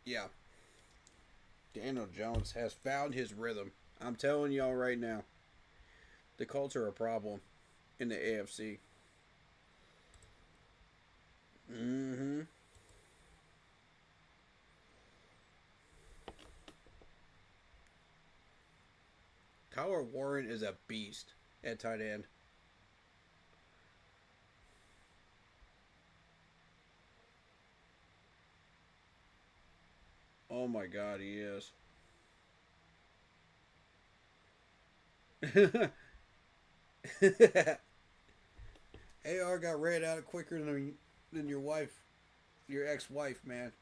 Yeah. Daniel Jones has found his rhythm. I'm telling y'all right now. The Colts are a problem in the AFC. Mm-hmm. Tyler Warren is a beast at tight end. Oh my God, he is. AR got ran out quicker than your wife, your ex-wife, man.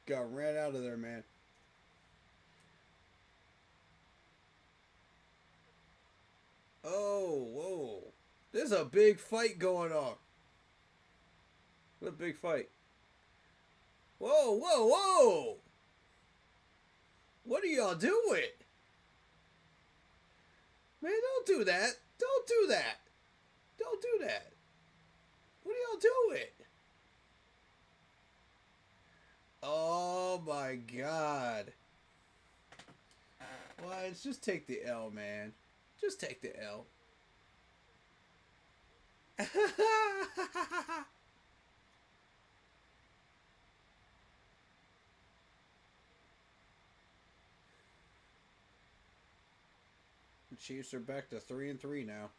Got ran out of there, man. Oh, whoa. There's a big fight going on. What a big fight. Whoa, whoa, whoa. What are y'all doing? Man, don't do that. Don't do that. Don't do that. What are y'all doing? Oh my God. Lions, just take the L, man. Just take the L. The Chiefs are back to 3-3 now.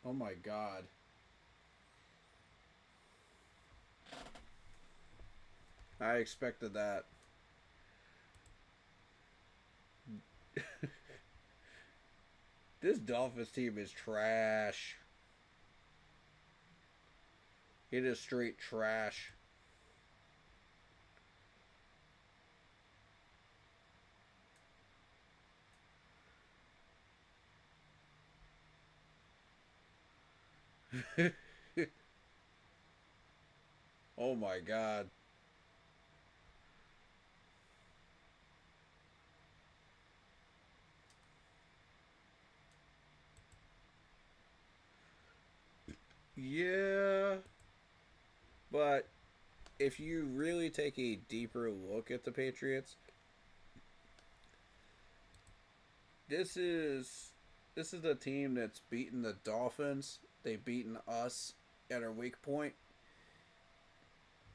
Oh my God. I expected that. This Dolphins team is trash. It is straight trash. Oh my God. Yeah. But if you really take a deeper look at the Patriots, this is a team that's beaten the Dolphins. They've beaten us at our weak point.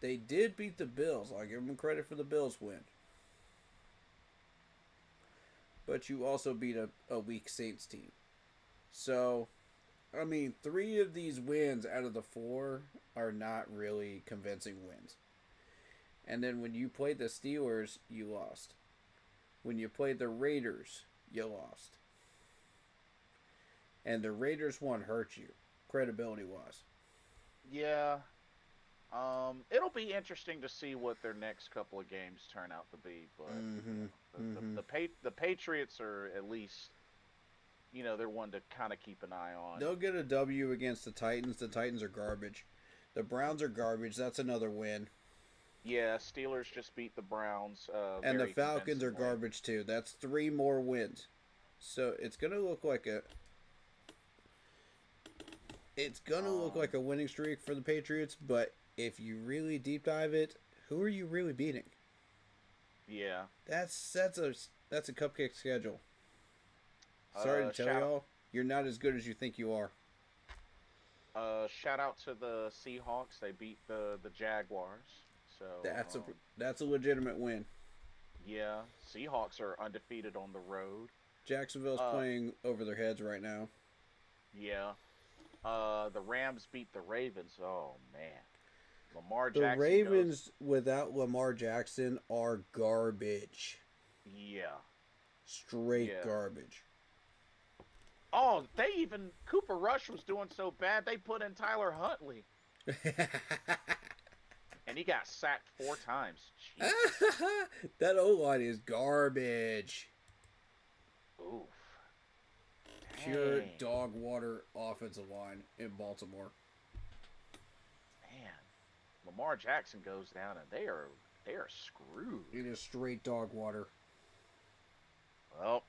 They did beat the Bills. I'll give them credit for the Bills win. But you also beat a weak Saints team. So, I mean, 3 of these wins out of the 4 are not really convincing wins. And then when you played the Steelers, you lost. When you played the Raiders, you lost. And the Raiders one hurt you, credibility-wise. Yeah. It'll be interesting to see what their next couple of games turn out to be, but the Patriots are at least, they're one to kind of keep an eye on. They'll get a W against the Titans. The Titans are garbage. The Browns are garbage. That's another win. Yeah, Steelers just beat the Browns. And the Falcons are garbage too. That's 3 more wins. So it's gonna look like a. It's gonna look like a winning streak for the Patriots, but if you really deep dive it, who are you really beating? Yeah, that's a cupcake schedule. Sorry to tell y'all, you're not as good as you think you are. Shout out to the Seahawks. They beat the Jaguars. So that's a legitimate win. Yeah, Seahawks are undefeated on the road. Jacksonville's playing over their heads right now. Yeah. The Rams beat the Ravens. Oh man. Lamar Jackson. The Ravens without Lamar Jackson are garbage. Yeah. Straight garbage. Oh, Cooper Rush was doing so bad they put in Tyler Huntley. And he got sacked 4 times. That O-line is garbage. Oof. Pure dog water offensive line in Baltimore. Man, Lamar Jackson goes down and they are screwed. It is straight dog water. Well,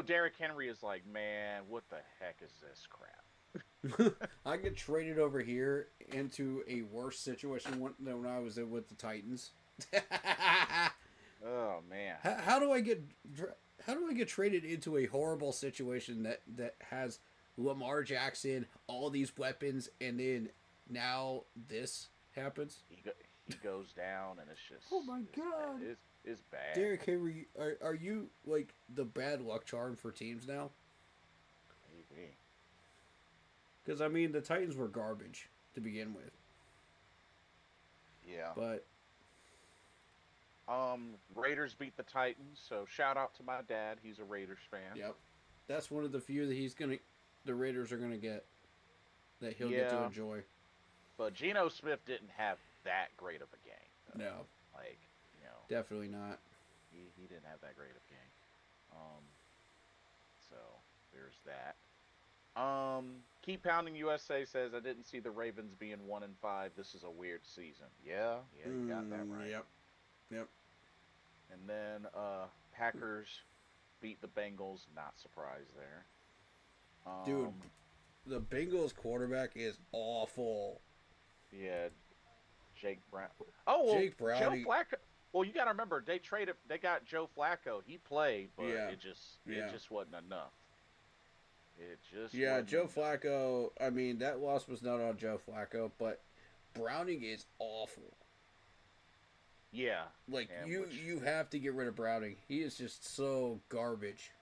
Derrick Henry is like, man, what the heck is this crap? I get traded over here into a worse situation than when I was in with the Titans. Oh man! How do I get traded into a horrible situation that has Lamar Jackson, all these weapons, and then now this happens? He goes down, and it's just oh my God! It's bad. Derrick Henry, are you like the bad luck charm for teams now? Maybe. Because I mean, the Titans were garbage to begin with. Yeah. But. Raiders beat the Titans, so shout out to my dad. He's a Raiders fan. Yep. That's one of the few that the Raiders are gonna get, that he'll get to enjoy. But Geno Smith didn't have that great of a game. No. Definitely not. He didn't have that great of a game. So there's that. Keep Pounding USA says, I didn't see the Ravens being 1-5. This is a weird season. Yeah, you got that right. Yep. And then Packers beat the Bengals. Not surprised there. Dude, the Bengals quarterback is awful. Yeah, Jake Brown. Oh, well, Jake Browning. Well, you got to remember they got Joe Flacco. He played, but Yeah. it Yeah. just wasn't enough. It just Yeah, wasn't Joe enough. Flacco. I mean, that loss was not on Joe Flacco, but Browning is awful. Yeah, Like and you have to get rid of Browning. He is just so garbage.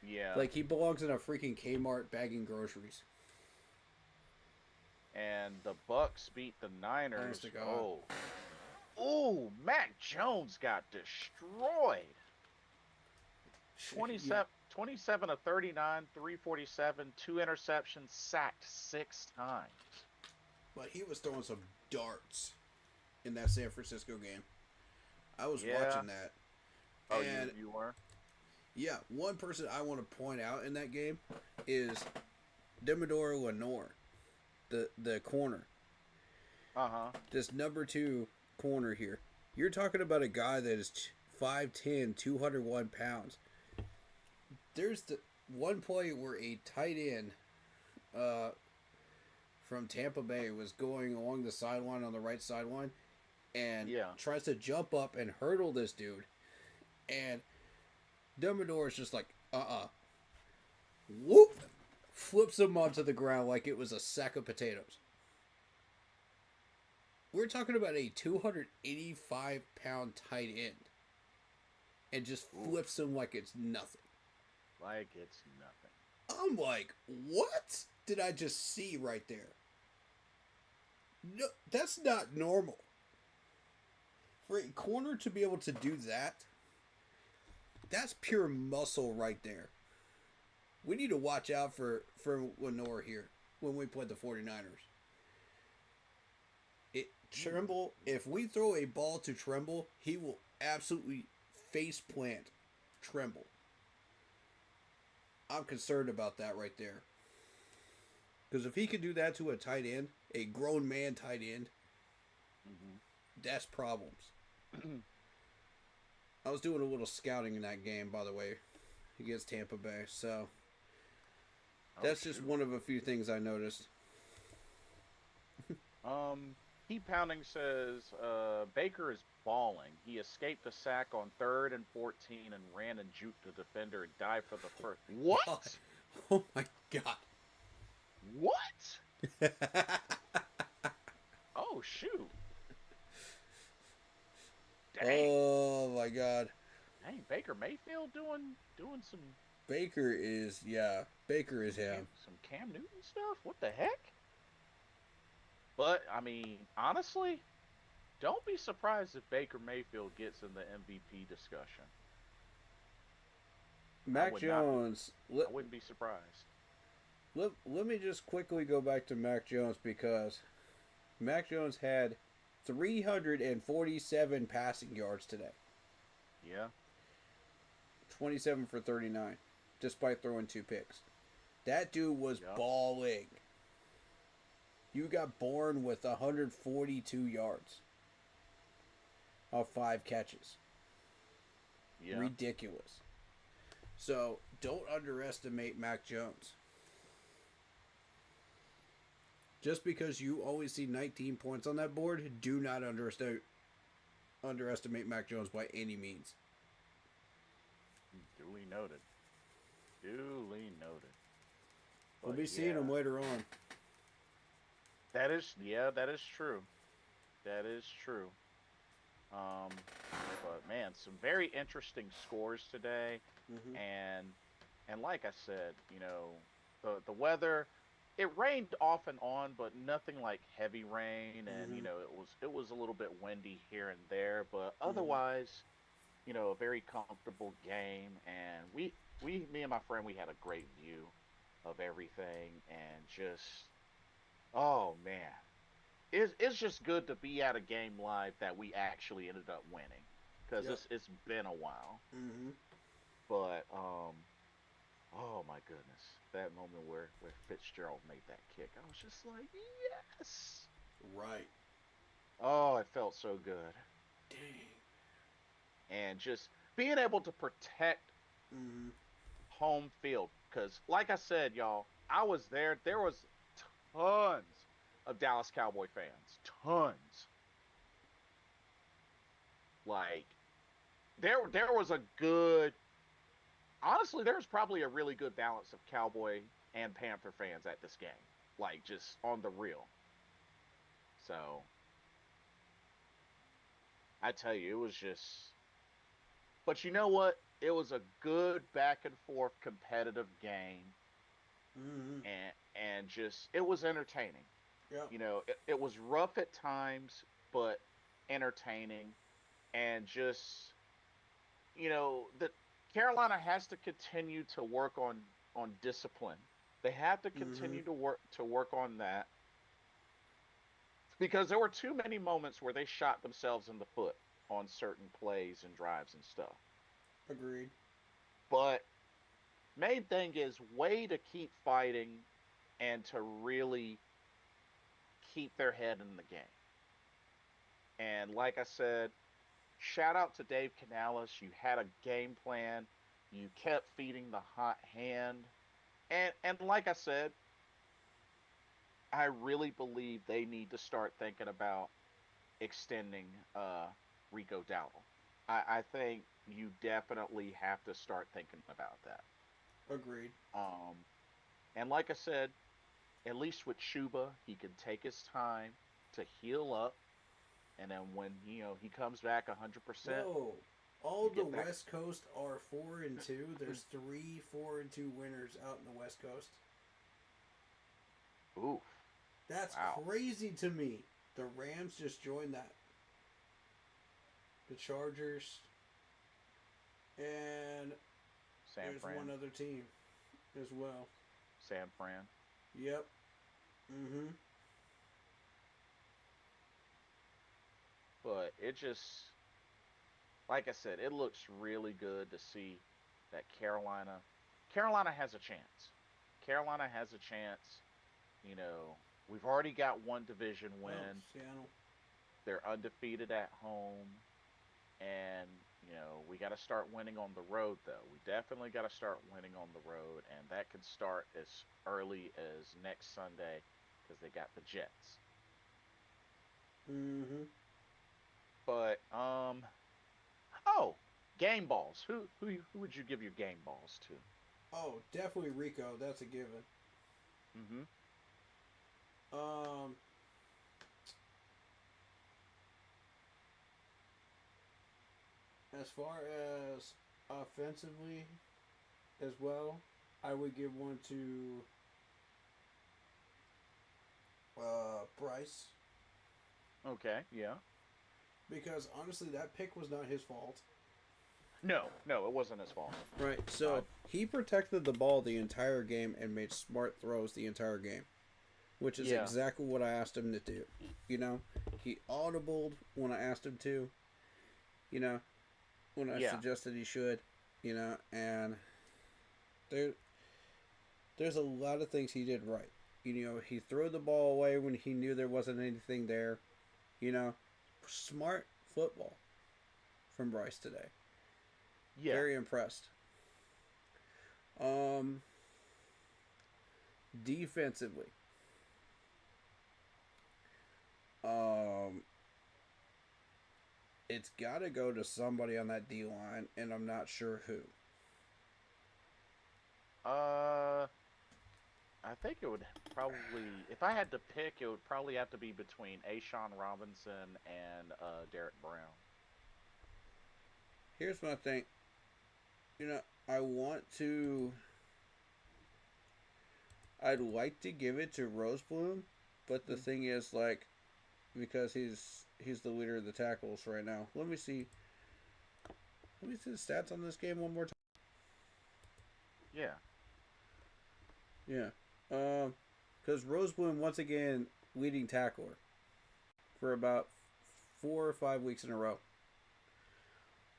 yeah, Like he belongs in a freaking Kmart bagging groceries. and the Bucks beat the Honest Niners. to God. Oh, Mac Jones got destroyed. Yeah, 27 of 39, 347, two interceptions, sacked 6 times. but he was throwing some darts in that San Francisco game. I was Yeah. watching that, Oh, and you were? yeah, one person I want to point out in that game is Demodoro Lenore, the corner. Uh-huh. This number 2 corner here. You're talking about a guy that is 5'10", 201 pounds. There's the one play where a tight end from Tampa Bay was going along the sideline on the right sideline and Yeah. tries to jump up and hurdle this dude. And Dumbledore is just like, whoop, flips him onto the ground like it was a sack of potatoes. We're talking about a 285-pound tight end and just flips him like it's nothing. Like it's nothing. I'm like, what did I just see right there? No, that's not normal. For a corner to be able to do that, that's pure muscle right there. We need to watch out for Lenore here when we play the 49ers. Trimble, if we throw a ball to Trimble, he will absolutely face plant Trimble. I'm concerned about that right there. Because if he could do that to a tight end, a grown man tight end, that's problems. I was doing a little scouting in that game, by the way, against Tampa Bay. So that's just one of a few things I noticed. Heat Pounding says Baker is balling. He escaped a sack on 3rd and 14 and ran and juked the defender and dived for the first. What? God. Oh my God. What? Oh shoot. Dang. Oh my God. Dang, Baker Mayfield doing some Baker is him. some Cam Newton stuff? What the heck? But I mean, honestly, don't be surprised if Baker Mayfield gets in the MVP discussion. Mac Jones. I wouldn't be surprised. Let me just quickly go back to Mac Jones because Mac Jones had 347 passing yards today. Yeah. 27 for 39, despite throwing 2 picks. That dude was balling. You got born with 142 yards off 5 catches. Yeah. Ridiculous. So don't underestimate Mac Jones. Just because you always see 19 points on that board, do not underestimate Mac Jones by any means. Duly noted. Duly noted. We'll be seeing him later on. That is true. That is true. But man, some very interesting scores today, and like I said, you know, the weather, it rained off and on, but nothing like heavy rain, and you know, it was a little bit windy here and there, but otherwise, you know, a very comfortable game, and me and my friend, we had a great view of everything, and just, oh man, it's just good to be at a game live that we actually ended up winning, because it's been a while. But oh my goodness, that moment where Fitzgerald made that kick, I was just like, yes, Right. oh, it felt so good. Dang. And just being able to protect home field, because like I said, y'all, I was there. There was tons of Dallas Cowboy fans, tons. Like there was a good honestly, there was probably a really good balance of Cowboy and Panther fans at this game. Like just on the real. So I tell you, it was just but you know what? It was a good back and forth competitive game Mm-hmm. and just it was entertaining. Yep. It was rough at times, but entertaining and just that Carolina has to continue to work on discipline. They have to Mm-hmm. continue to work on that because there were too many moments where they shot themselves in the foot on certain plays and drives and stuff. Agreed. But main thing is way to keep fighting and to really keep their head in the game. And like I said, shout out to Dave Canales. You had a game plan. You kept feeding the hot hand. And like I said, I really believe they need to start thinking about extending Rico Dowdle. I think you definitely have to start thinking about that. Agreed. Um, and like I said, at least with Chuba, he can take his time to heal up, and then when he comes back 100%, Whoa. All you the get back. West Coast are 4-2. There's three 4-2 winners out in the West Coast. Oof! That's Wow. crazy to me. The Rams just joined that. The Chargers, and San there's one Fran, other team as well. San Fran. Yep. Mm-hmm. But it just, like I said, it looks really good to see that Carolina has a chance. Carolina has a chance. You know, we've already got one division Oh, win. Seattle. They're undefeated at home, and we got to start winning on the road. Though we definitely got to start winning on the road, and that can start as early as next Sunday because they got the Jets. Mm-hmm. But oh, game balls. Who would you give your game balls to? Oh, definitely Rico. That's a given. Mm-hmm. Um, as far as offensively as well, I would give one to Bryce, Okay, yeah. because honestly, that pick was not his fault. No, no, it wasn't his fault. Right. Uh, So he protected the ball the entire game and made smart throws the entire game, which is yeah, exactly what I asked him to do. You know, he audibled when I asked him to. You know, when I yeah, suggested he should. And there, there's a lot of things he did right. He threw the ball away when he knew there wasn't anything there. You know, smart football from Bryce today. yeah. Very impressed. Um, defensively, um, it's got to go to somebody on that D line, and I'm not sure who. Uh, I think it would probably, if I had to pick, it would probably have to be between Ashawn Robinson and Derek Brown. Here's my thing. I want to. I'd like to give it to Rosebloom, but the Mm. thing is, like, because he's the leader of the tackles right now. Let me see. Let me see the stats on this game one more time. Yeah, Yeah. Because Rosebloom once again leading tackler for about 4 or 5 weeks in a row.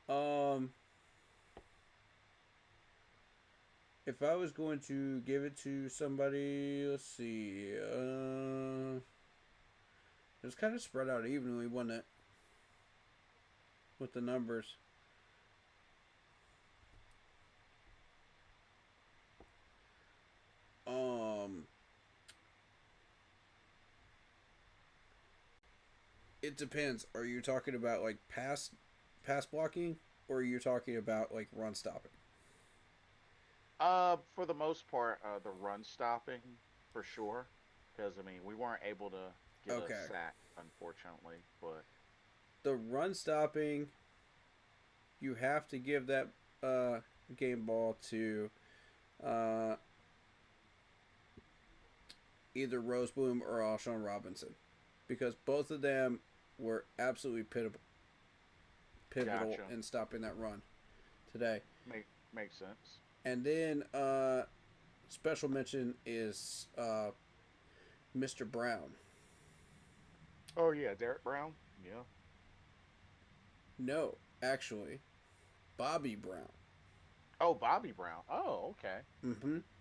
Um, if I was going to give it to somebody, let's see. It was kind of spread out evenly, wasn't it? With the numbers. Um, it depends. Are you talking about like pass pass blocking, or are you talking about like run stopping? For the most part, the run stopping for sure, because I mean we weren't able to get a Okay. sack, unfortunately. But The run stopping, you have to give that game ball to uh, either Rosebloom or Alshon Robinson, because both of them were absolutely pivotal gotcha, in stopping that run today. makes sense. And then special mention is Mr. Brown. Oh yeah, Derek Brown. Yeah. No, actually, Bobby Brown. Oh, Bobby Brown. Oh, okay.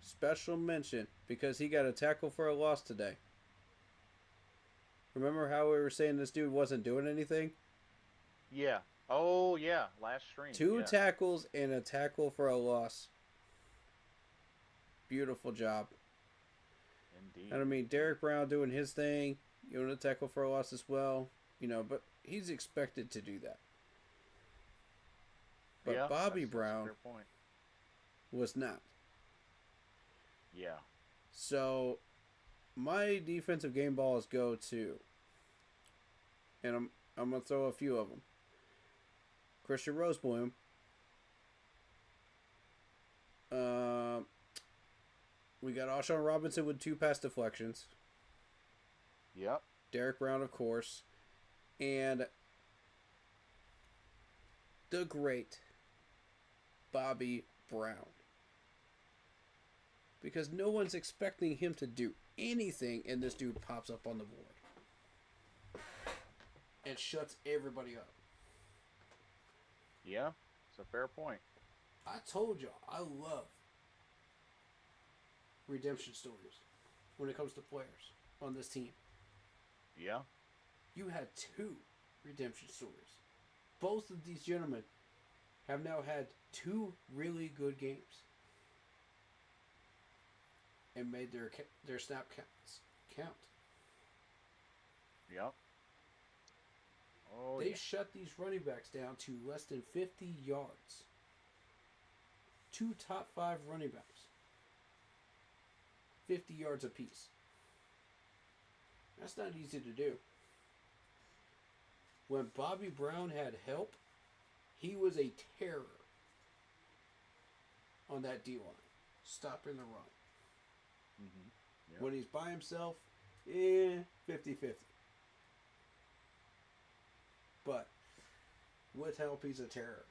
Special mention because he got a tackle for a loss today. Remember how we were saying this dude wasn't doing anything? Yeah. Oh yeah, last stream. Two Yeah. tackles and a tackle for a loss. Beautiful job. Indeed. And I mean, Derek Brown doing his thing, you know, a tackle for a loss as well, you know, but he's expected to do that. But Yeah, Bobby that's a Brown fair point. was not. Yeah. So my defensive game balls go to, and I'm gonna throw a few of them. Christian Rosebloom. We got Alshon Robinson with 2 pass deflections. Yep. Derek Brown, of course, and the great Bobby Brown. Because no one's expecting him to do anything, and this dude pops up on the board and shuts everybody up. Yeah. It's a fair point. I told y'all, I love redemption stories when it comes to players on this team. Yeah. You had 2 redemption stories. Both of these gentlemen have now had 2 really good games and made their snap counts count. Yep. Oh They yeah. shut these running backs down to less than 50 yards. 2 top 5 running backs. 50 yards apiece. That's not easy to do. When Bobby Brown had help, he was a terror on that D line, stopping the run. Mm-hmm. Yep. When he's by himself, 50-50. But with help, he's a terror.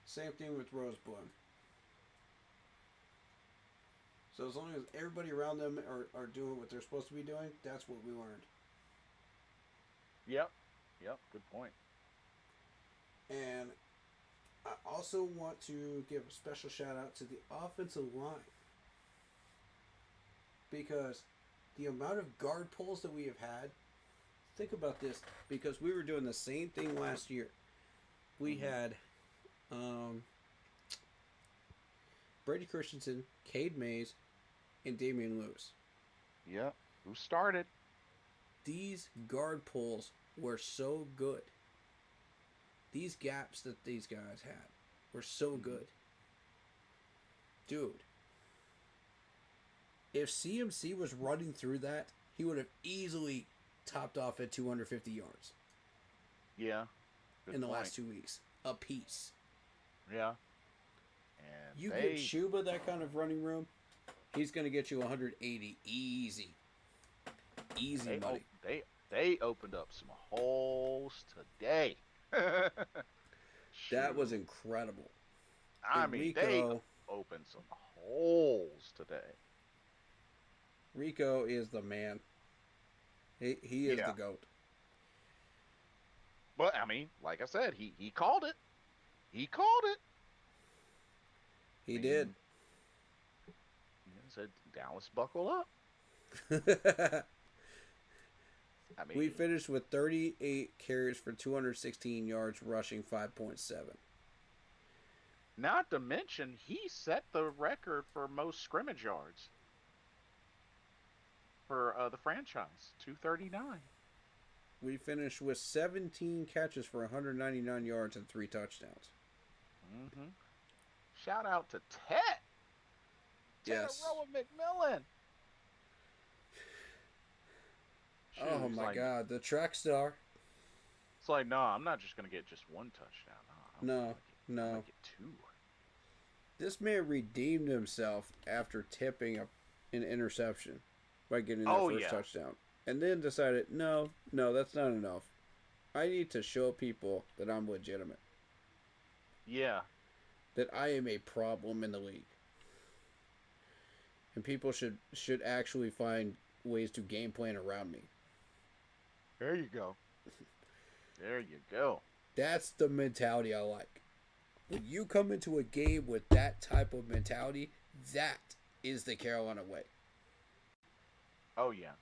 Same thing with Rosebloom. So as long as everybody around them are doing what they're supposed to be doing, that's what we learned. Yep. Yep. Good point. And I also want to give a special shout out to the offensive line. Because the amount of guard pulls that we have had, think about this, because we were doing the same thing last year. We had Brady Christensen, Cade Mays, and Damian Lewis. Yep. Who started? These guard pulls were so good. These gaps that these guys had were so good. Dude, if CMC was running through that, he would have easily topped off at 250 yards Yeah. Good in the point. last 2 weeks. A piece. Yeah. And You get Shuba that kind of running room, he's going to get you 180 easy. Easy they, money. they opened up some holes today. That was Shoot. incredible. I And mean, they opened some holes today. Rico is the man. He is Yeah. the GOAT. But I mean, like I said, he called it. He called it. He I did. mean, he said, Dallas, buckle up. I mean, We finished with 38 carries for 216 yards, rushing 5.7. not to mention he set the record for most scrimmage yards for the franchise, 239. We finished with 17 catches for 199 yards and 3 touchdowns. Mm-hmm. Shout out to Tet. Yes. Roa McMillan. Shoot, Oh my God, the track star. It's like, no, I'm not just gonna get just 1 touchdown. No. I'm gonna get 2. This man redeemed himself after tipping an interception by getting that first touchdown. And then decided, no, that's not enough. I need to show people that I'm legitimate. Yeah. That I am a problem in the league. And people should actually find ways to game plan around me. There you go. There you go. That's the mentality I like. When you come into a game with that type of mentality, that is the Carolina way. Oh, yeah.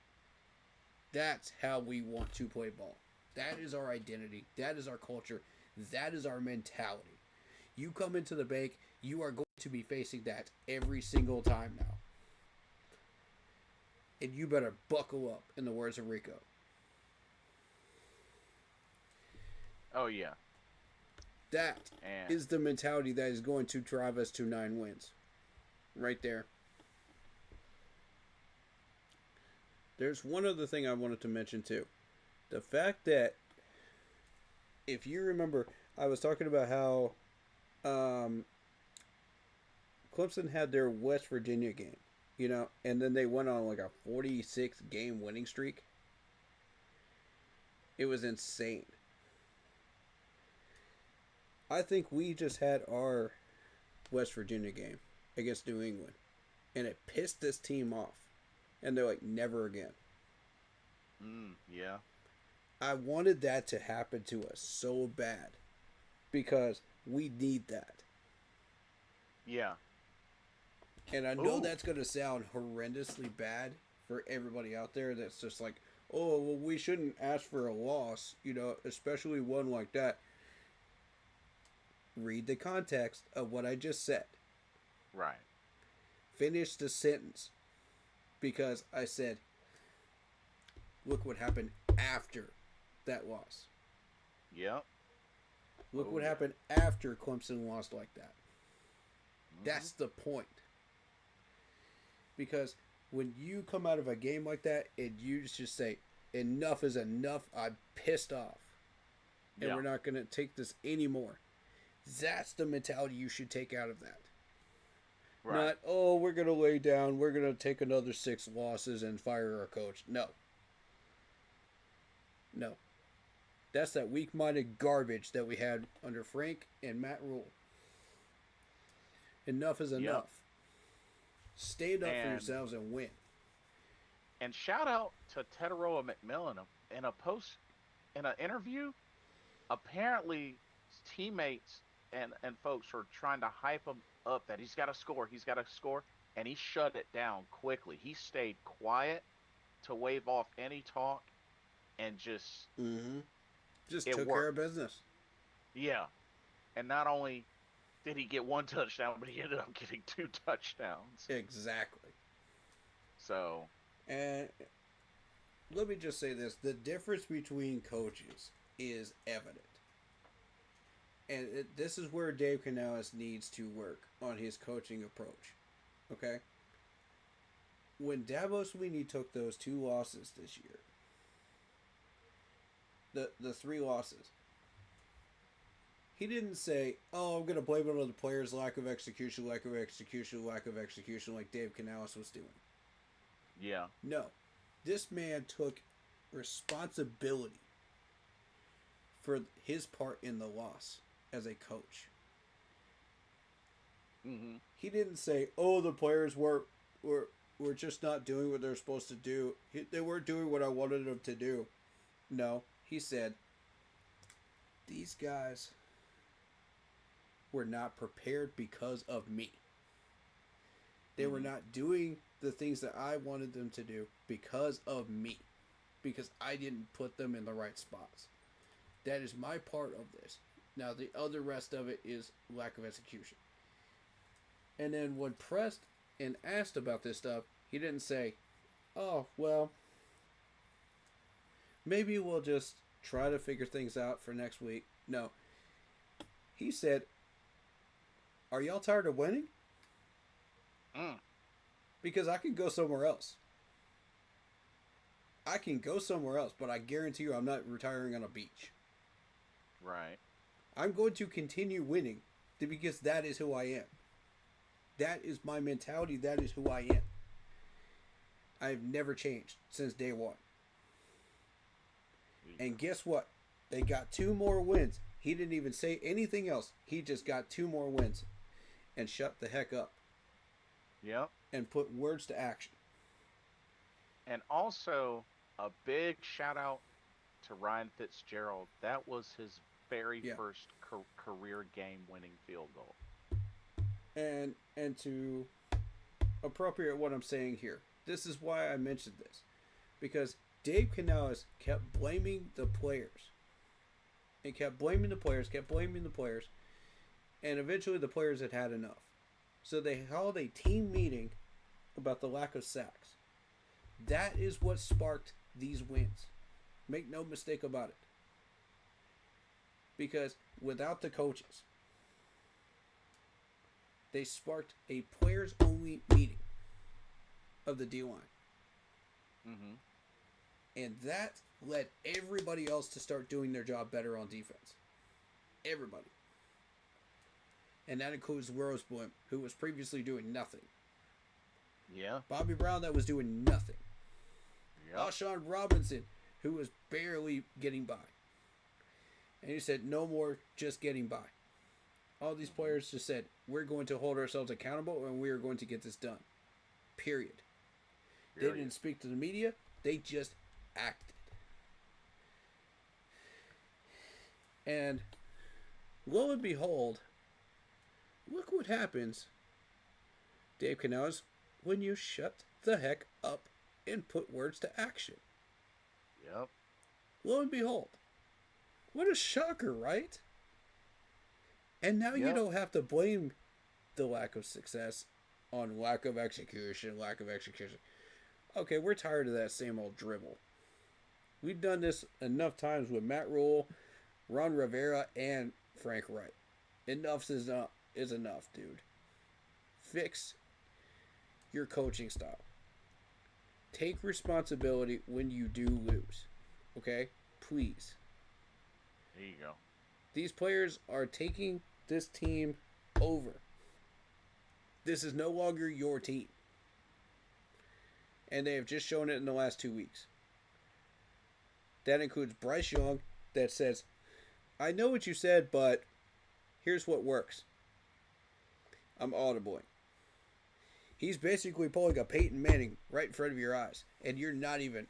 That's how we want to play ball. That is our identity. That is our culture. That is our mentality. You come into the bank, you are going to be facing that every single time now. And you better buckle up, in the words of Rico. Oh, yeah. That is the mentality that is going to drive us to 9 wins. Right there. There's one other thing I wanted to mention too. The fact that, if you remember, I was talking about how Clemson had their West Virginia game, and then they went on like a 46 game winning streak. It was insane. I think we just had our West Virginia game against New England, and it pissed this team off. And they're like, never again. Yeah. I wanted that to happen to us so bad because we need that. Yeah. And I know that's going to sound horrendously bad for everybody out there that's just like, oh, well, we shouldn't ask for a loss, especially one like that. Read the context of what I just said. Right. Finish the sentence. Because I said, look what happened after that loss. Yep. Look what happened after Clemson lost like that. That's the point. Because when you come out of a game like that and you just say, enough is enough, I'm pissed off. And we're not going to take this anymore. That's the mentality you should take out of that. Right. Not, oh, we're going to lay down, we're going to take another 6 losses and fire our coach. No. That's that weak-minded garbage that we had under Frank and Matt Rule. Enough is enough. Yep. Stand up for yourselves and win. And shout out to Roa McMillan in an interview. Apparently, his teammates and folks are trying to hype him up that he's got to score, and he shut it down quickly. He stayed quiet to wave off any talk and just took care of business. Yeah. And not only did he get 1 touchdown, but he ended up getting 2 touchdowns. Exactly. So, and let me just say this, the difference between coaches is evident. And this is where Dave Canales needs to work on his coaching approach. Okay? When Dabo Swinney took those 2 losses this year, the 3 losses, he didn't say, oh, I'm going to blame it on the players' lack of execution, like Dave Canales was doing. Yeah. No. This man took responsibility for his part in the loss as a coach. He didn't say, oh, the players were just not doing what they're supposed to do. They weren't doing what I wanted them to do. No, he said, these guys were not prepared because of me. They were not doing the things that I wanted them to do because of me. Because I didn't put them in the right spots. That is my part of this. Now, the other rest of it is lack of execution. And then when pressed and asked about this stuff, he didn't say, oh, well, maybe we'll just try to figure things out for next week. No. He said, are y'all tired of winning? Because I can go somewhere else. I can go somewhere else, but I guarantee you I'm not retiring on a beach. Right. I'm going to continue winning because that is who I am. That is my mentality. That is who I am. I've never changed since day one. And guess what? They got 2 more wins. He didn't even say anything else. He just got 2 more wins and shut the heck up. Yep. And put words to action. And also, a big shout out to Ryan Fitzgerald. That was his very first career game-winning field goal. And to appropriate what I'm saying here, this is why I mentioned this. Because Dave Canales kept blaming the players. And kept blaming the players, and eventually the players had enough. So they held a team meeting about the lack of sacks. That is what sparked these wins. Make no mistake about it. Because without the coaches, they sparked a players-only meeting of the D-line. And that led everybody else to start doing their job better on defense. Everybody. And that includes Roseblum, who was previously doing nothing. Yeah. Bobby Brown, that was doing nothing. Yep. Alshon Robinson, who was barely getting by. And he said, no more just getting by. All these players just said, we're going to hold ourselves accountable and we are going to get this done. Period. They didn't speak to the media. They just acted. And lo and behold, look what happens, Dave Canales, when you shut the heck up and put words to action. Yep. Lo and behold. What a shocker, right? And now you don't have to blame the lack of success on lack of execution. Okay, we're tired of that same old dribble. We've done this enough times with Matt Rule, Ron Rivera, and Frank Wright. Enough is enough, dude. Fix your coaching style. Take responsibility when you do lose. Okay? Please. There you go. These players are taking this team over. This is no longer your team. And they have just shown it in the last 2 weeks. That includes Bryce Young that says, I know what you said, but here's what works. I'm audibling. He's basically pulling a Peyton Manning right in front of your eyes. And you're not even,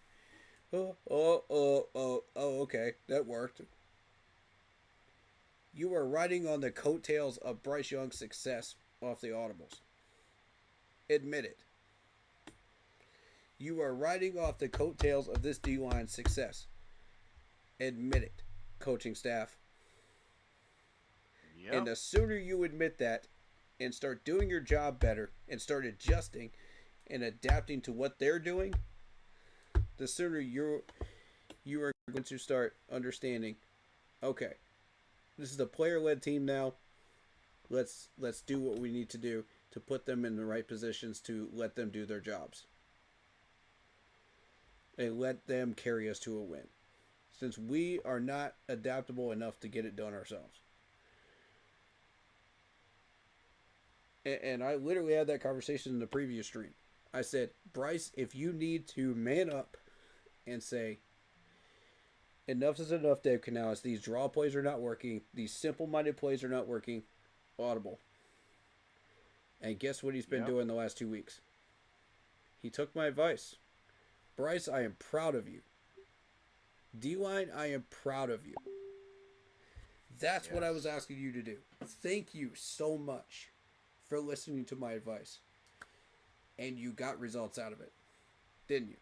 okay, that worked. You are riding on the coattails of Bryce Young's success off the audibles. Admit it. You are riding off the coattails of this D-line success. Admit it, coaching staff. Yep. And the sooner you admit that and start doing your job better and start adjusting and adapting to what they're doing, the sooner you are going to start understanding, okay, this is a player-led team now. Let's do what we need to do to put them in the right positions to let them do their jobs. And let them carry us to a win. Since we are not adaptable enough to get it done ourselves. And I literally had that conversation in the previous stream. I said, Bryce, if you need to man up and say, enough is enough, Dave Canales. These draw plays are not working. These simple-minded plays are not working. Audible. And guess what he's been doing the last 2 weeks? He took my advice. Bryce, I am proud of you. D-line, I am proud of you. That's what I was asking you to do. Thank you so much for listening to my advice. And you got results out of it. Didn't you?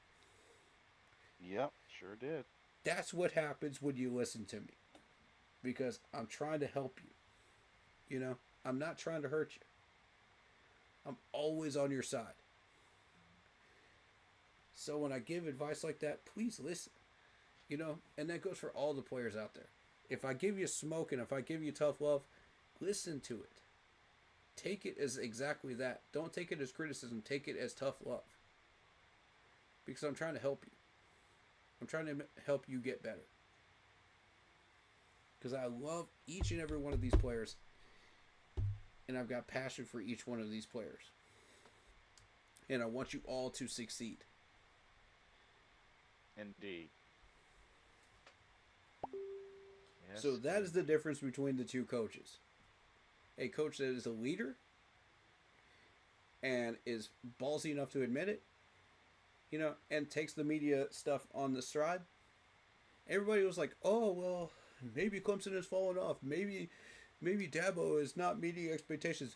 Yep, sure did. That's what happens when you listen to me. Because I'm trying to help you. You know, I'm not trying to hurt you. I'm always on your side. So when I give advice like that, please listen. You know, and that goes for all the players out there. If I give you smoke and if I give you tough love, listen to it. Take it as exactly that. Don't take it as criticism. Take it as tough love. Because I'm trying to help you. I'm trying to help you get better. Because I love each and every one of these players. And I've got passion for each one of these players. And I want you all to succeed. Indeed. Yes. So that is the difference between the two coaches. A coach that is a leader and is ballsy enough to admit it, you know, and takes the media stuff on the stride. Everybody was like, oh, well, maybe Clemson has fallen off. Maybe Dabo is not meeting expectations.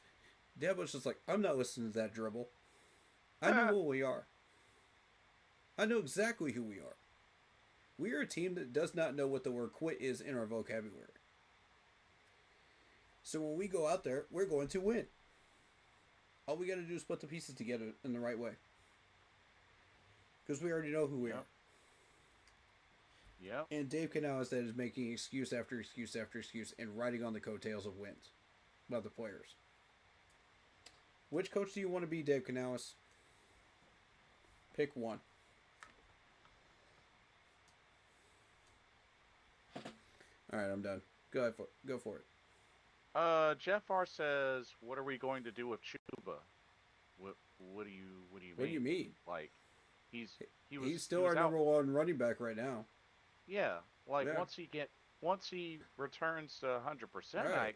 Dabo's just like, I'm not listening to that dribble. I know who we are. I know exactly who we are. We are a team that does not know what the word quit is in our vocabulary. So when we go out there, we're going to win. All we got to do is put the pieces together in the right way. Because we already know who we are. Yeah. And Dave Canales that is making excuse after excuse after excuse and riding on the coattails of wins by the players. Which coach do you want to be, Dave Canales? Pick one. All right, I'm done. Go for it. Jeff R says, "What are we going to do with Chuba? What do you mean? What do you mean? Like, he's still our number one running back right now. Yeah, like Yeah. once he returns to 100%, Right.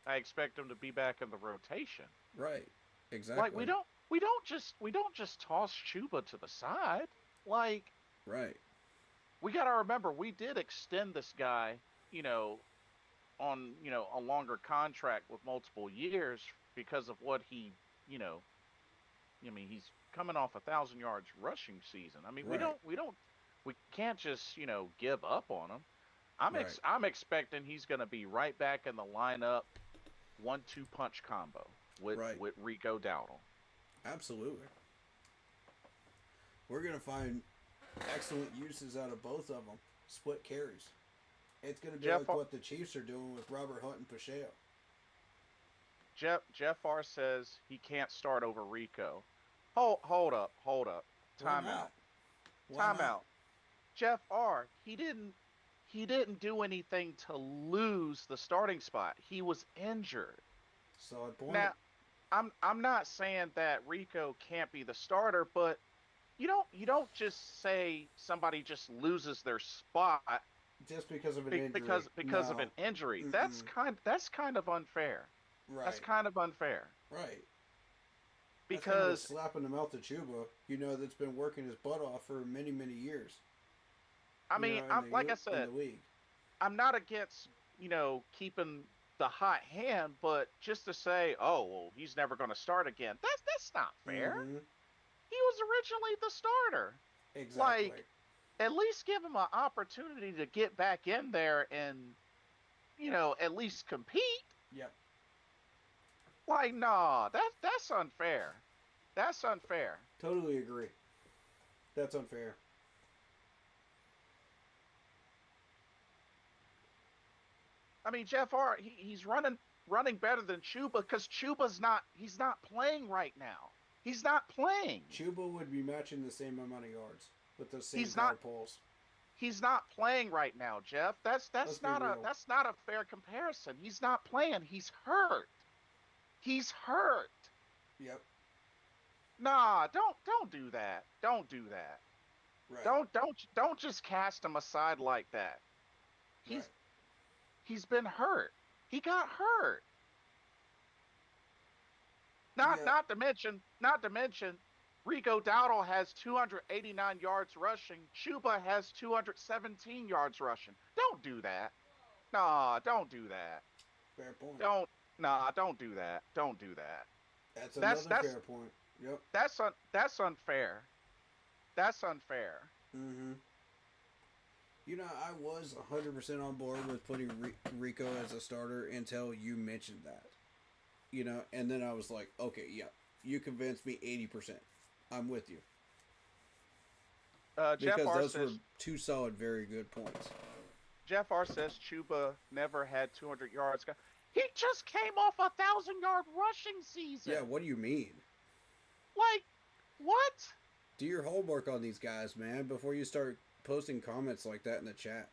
I expect him to be back in the rotation. Right. Exactly. Like we don't just toss Chuba to the side. Like, Right. we got to remember, we did extend this guy, on, a longer contract with multiple years because of what he, he's coming off 1,000 yards rushing season. I mean, Right. we can't just, give up on him. Right. I'm expecting he's going to be right back in the lineup, 1-2 punch combo with Rico Dowdle. Absolutely. We're gonna find excellent uses out of both of them. Split carries. It's gonna be like what the Chiefs are doing with Robert Hunt and Pacheco. Jeff R says he can't start over Rico. Hold up. Time out. Jeff R, he didn't do anything to lose the starting spot. He was injured. Solid point. Now, I'm not saying that Rico can't be the starter, but you don't just say somebody just loses their spot just because of an injury. Because of an injury. Mm-mm. That's kind of unfair. Right. That's kind of unfair. Right. Because that's kind of slapping the mouth to Chuba, that's been working his butt off for many, many years. I mean, like I said, I'm not against, keeping the hot hand, but just to say, oh, well, he's never going to start again. That's not fair. Mm-hmm. He was originally the starter. Exactly. Like, at least give him an opportunity to get back in there and, at least compete. Yep. Like, nah, that's unfair. That's unfair. Totally agree. That's unfair. I mean, Jeff R, he's running better than Chuba because he's not playing right now. He's not playing. Chuba would be matching the same amount of yards with those same polls. He's not playing right now, Jeff. That's not a fair comparison. He's not playing. He's hurt. He's hurt. Yep. Nah, don't do that. Don't do that. Right. Don't just cast him aside like that. He's been hurt. He got hurt. Not to mention, Rico Dowdle has 289 yards rushing. Chuba has 217 yards rushing. Don't do that. Nah, don't do that. Fair point. Don't do that. Don't do that. That's another fair point. Yep. That's unfair. That's unfair. Mm-hmm. I was 100% on board with putting Rico as a starter until you mentioned that. And then I was like, okay, yeah, you convinced me 80%. I'm with you. Jeff because R those were says two solid, very good points. Jeff R says Chuba never had 200 yards. He just came off a 1,000-yard rushing season. Yeah, what do you mean? Like, what? Do your homework on these guys, man, before you start posting comments like that in the chat,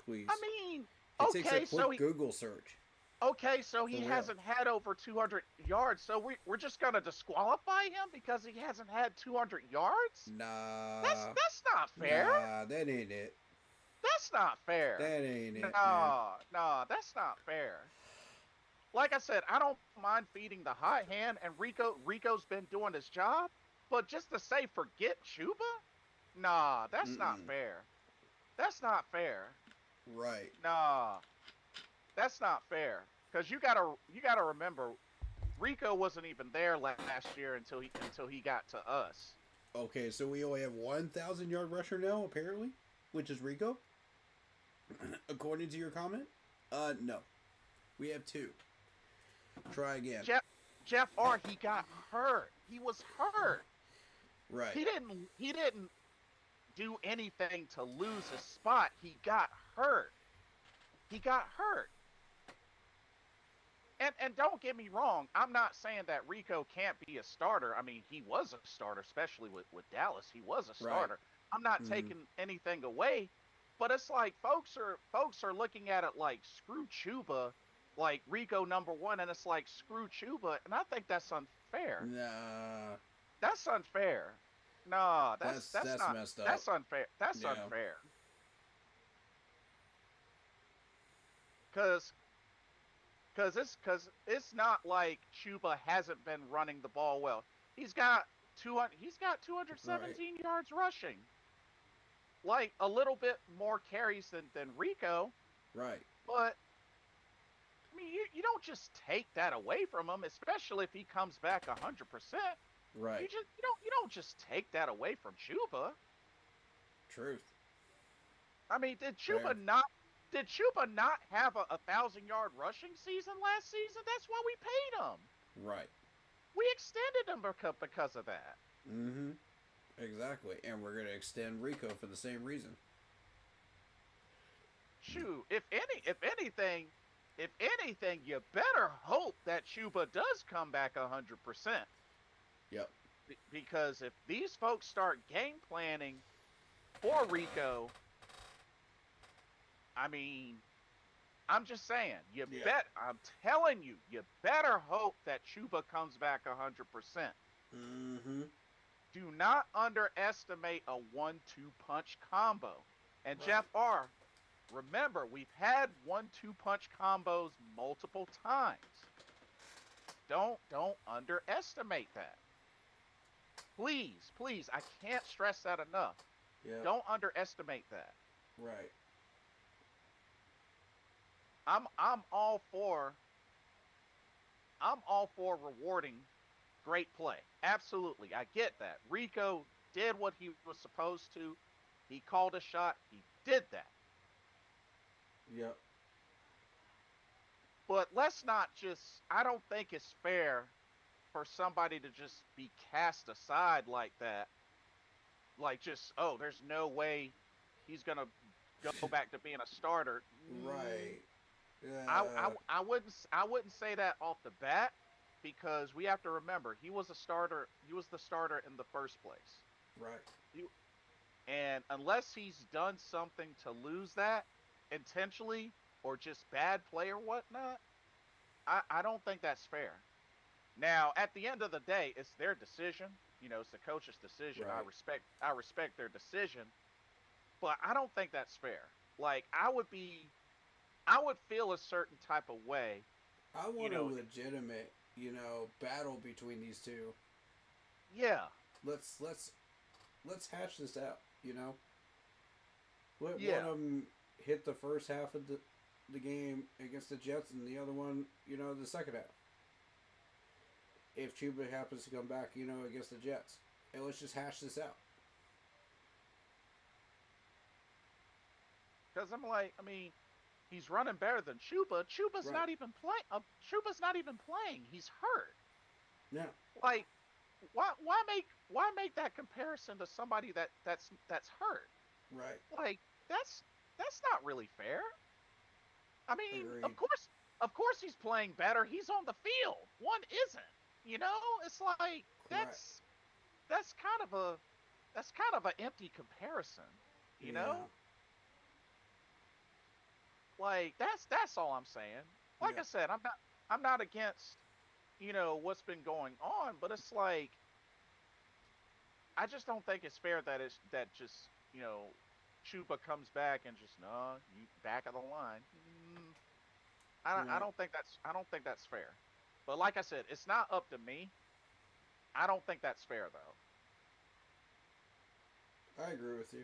please. I mean, It takes okay, a quick Google search. Okay, so he For real. hasn't had over 200 yards. So we're just gonna disqualify him because he hasn't had 200 yards? Nah. That's not fair. Nah, that ain't it. That's not fair. That ain't it, man. No, that's not fair. Like I said, I don't mind feeding the hot hand, and Rico's been doing his job, but just to say forget Chuba? Nah, that's not fair. That's not fair. Right. Nah, that's not fair. Cause you gotta remember, Rico wasn't even there last year until he got to us. Okay, so we only have 1,000-yard rusher now, apparently, which is Rico. According to your comment, no, we have 2. Try again. Jeff R. He got hurt. He was hurt. Right. He didn't do anything to lose his spot. He got hurt. He got hurt. And don't get me wrong, I'm not saying that Rico can't be a starter. I mean, he was a starter, especially with Dallas. He was a starter. Right. I'm not taking anything away, but it's like folks are looking at it like screw Chuba, like Rico #1, and it's like screw Chuba, and I think that's unfair. Nah. That's unfair. Nah, that's not messed up. That's unfair. That's unfair. Cause it's not like Chuba hasn't been running the ball well. He's got 217 yards rushing. Like a little bit more carries than Rico. Right. But I mean, you don't just take that away from him, especially if he comes back 100%. Right. You don't just take that away from Chuba. Truth. I mean, did Chuba not have a 1,000-yard rushing season last season? That's why we paid him. Right. We extended him because of that. Mm-hmm. Exactly. And we're going to extend Rico for the same reason. Shoot, if anything, you better hope that Chuba does come back 100%. Yep. Because if these folks start game planning for Rico, I mean, I'm just saying, I'm telling you, you better hope that Chuba comes back 100%. Mm-hmm. Do not underestimate a 1-2 punch combo. And Jeff R., remember, we've had 1-2 punch combos multiple times. Don't underestimate that. Please, I can't stress that enough. Yeah. Don't underestimate that. Right. I'm all for rewarding great play. Absolutely. I get that. Rico did what he was supposed to. He called a shot. He did that. Yep. But let's not I don't think it's fair for somebody to just be cast aside like that. Like there's no way he's going to go back to being a starter. Right. Yeah. I wouldn't say that off the bat, because we have to remember he was a starter. He was the starter in the first place. Right. And unless he's done something to lose that intentionally or just bad play or whatnot, I don't think that's fair. Now, at the end of the day, it's their decision. It's the coach's decision. Right. I respect their decision, but I don't think that's fair. Like, I would feel a certain type of way. I want a legitimate, battle between these two. Yeah. Let's hash this out, Let Yeah. one of them hit the first half of the game against the Jets, and the other one, the second half. If Chuba happens to come back, against the Jets. And let's just hash this out. Because he's running better than Chuba. Chuba's Right. not even playing. Chuba's not even playing. He's hurt. Yeah. Like, why why make that comparison to somebody that's hurt? Right. Like that's not really fair. I mean, Agreed. of course he's playing better. He's on the field. One isn't. You know, it's like Correct. that's kind of a that's kind of an empty comparison. You Yeah. know, like that's all I'm saying. Like Yeah. I said, I'm not against what's been going on, but it's like I just don't think it's fair that it's that just Chuba comes back and just no, you back of the line. I Right. don't think that's fair. But like I said, it's not up to me. I don't think that's fair though. I agree with you.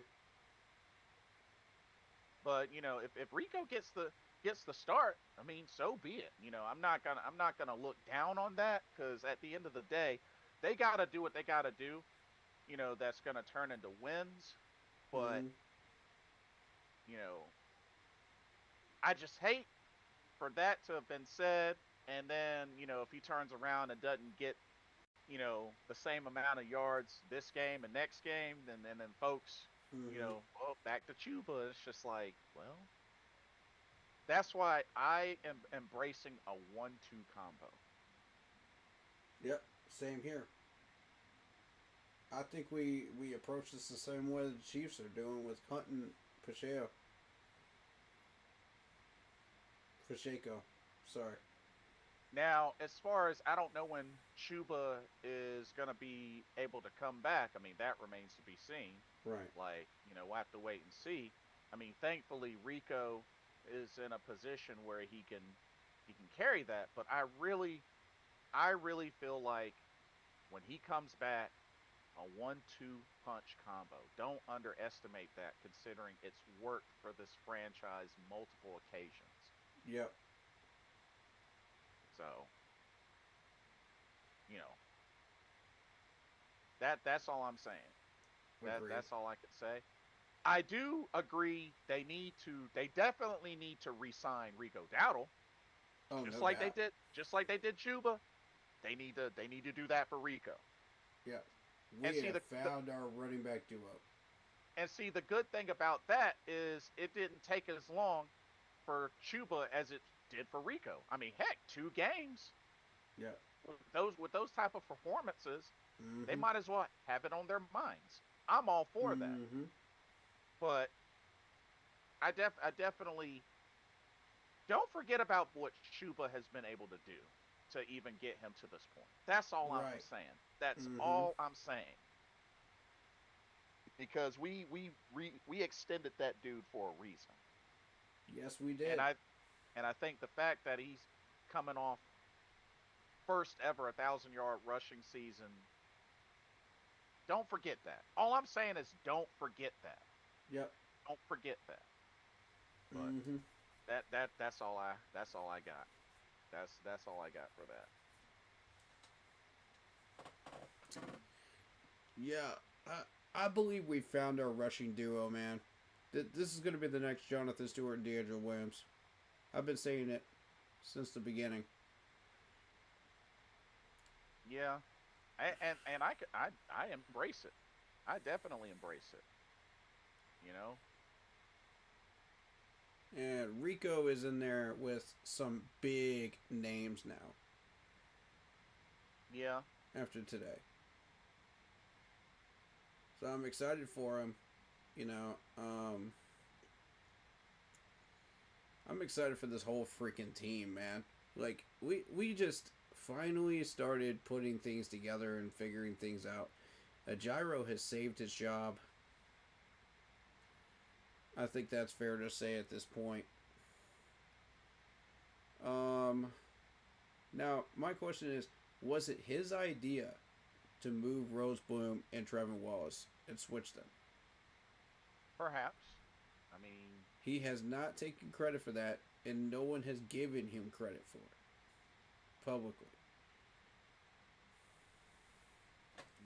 But if Rico gets the start, I mean, so be it. I'm not gonna look down on that because at the end of the day, they gotta do what they gotta do. That's gonna turn into wins. But Mm-hmm. you know, I just hate for that to have been said, and then if he turns around and doesn't get the same amount of yards this game and next game, then folks, Mm-hmm. well, back to Chuba. It's just like, well, that's why I am embracing a 1-2 combo. Yep. Same here. I think we approach this the same way the Chiefs are doing with Hunt and Pacheco. Pacheco. Sorry. Now, as far as I don't know when Chuba is gonna be able to come back, I mean that remains to be seen. Right. Like, we'll have to wait and see. I mean, thankfully Rico is in a position where he can carry that, but I really feel like when he comes back, a 1-2 punch combo. Don't underestimate that considering it's worked for this franchise multiple occasions. Yep. So, you know, that's all I'm saying. Agreed. That's all I can say. I do agree they definitely need to re-sign Rico Dowdle, Oh, just no like they doubt. did Juba. They need to do that for Rico. Yep. And We see have the found our running back duo. and see the good thing about that is it didn't take as long for Chuba as it did for Rico. I mean, heck, 2 games Yep. with those type of performances, they Mm-hmm. might as well have it on their minds. I'm all for that, Mm-hmm. but I definitely don't forget about what Chuba has been able to do to even get him to this point. That's all I'm Right. saying. That's Mm-hmm. all I'm saying. Because we extended that dude for a reason, Yes, we and did. I think the fact that he's coming off first ever 1,000 yard rushing season, don't forget that. All I'm saying is don't forget that. Yep. Don't forget that. But Mm-hmm. that's all I got. That's all I got for that. Yeah. I believe we found our rushing duo, man. This is going to be the next Jonathan Stewart and D'Angelo Williams. I've been saying it since the beginning. Yeah, and I embrace it. I definitely embrace it. You know. And Rico is in there with some big names now Yeah. after today. So I'm excited for him. You know, I'm excited for this whole freaking team, man. Like we just finally started putting things together and figuring things out. Gyro has saved his job. I think that's fair to say at this point. Um, Now my question is, was it his idea to move Rose Bloom and Trevin Wallace and switch them? Perhaps. I mean, He has not taken credit for that, and no one has given him credit for it publicly.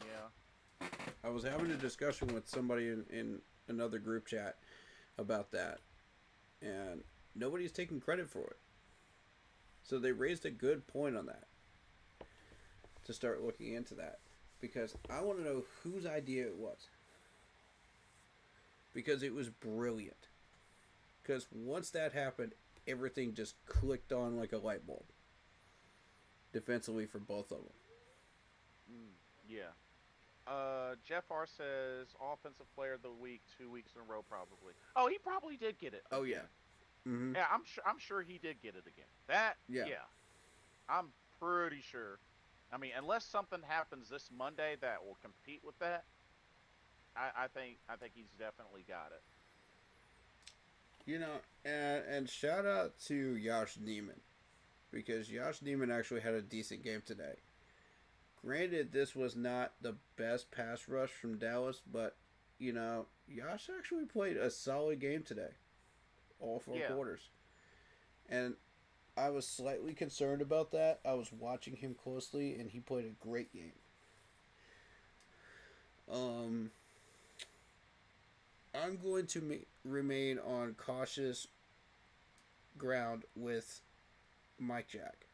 yeah. I was having a discussion with somebody in another group chat about that, and nobody's taking credit for it. So they raised a good point on that to start looking into that. because I want to know whose idea it was. Because it was brilliant. Because once that happened, everything just clicked on like a light bulb. Defensively for both of them. Yeah. Jeff R says offensive player of the week 2 weeks in a row, probably. Oh, he probably did get it. Oh yeah. Mm-hmm. Yeah, I'm sure he did get it again. That yeah. I'm pretty sure. I mean, unless something happens this Monday that will compete with that, I think he's definitely got it. You know, and shout out to Josh Neiman, because Josh Neiman actually had a decent game today. Granted, this was not the best pass rush from Dallas, but you know, Josh actually played a solid game today, all four quarters, and I was slightly concerned about that. I was watching him closely, and he played a great game. I'm going to remain on cautious ground with Mike Jack.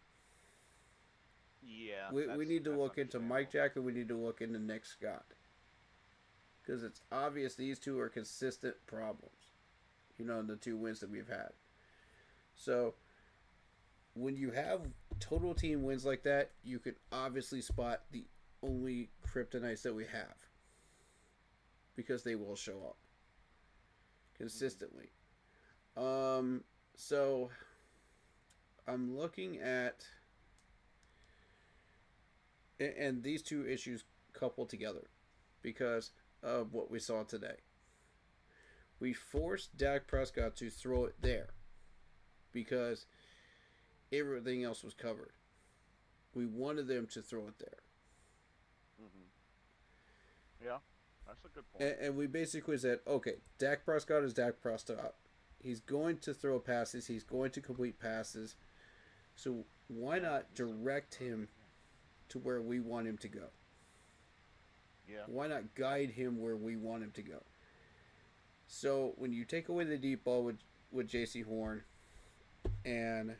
Yeah. We need to look into Mike Jack, and we need to look into Nick Scott. Because it's obvious these two are consistent problems. You know, the 2 wins that we've had. So, when you have total team wins like that, you can obviously spot the only kryptonites that we have. Because they will show up. Consistently. So, I'm looking at... And these two issues coupled together. Because of what we saw today. We forced Dak Prescott to throw it there. Because everything else was covered. We wanted them to throw it there. Yeah, that's a good point. And we basically said, okay, Dak Prescott is Dak Prescott. He's going to throw passes. He's going to complete passes. So why not direct him to where we want him to go? Yeah. Why not guide him where we want him to go? So when you take away the deep ball with J.C. Horn and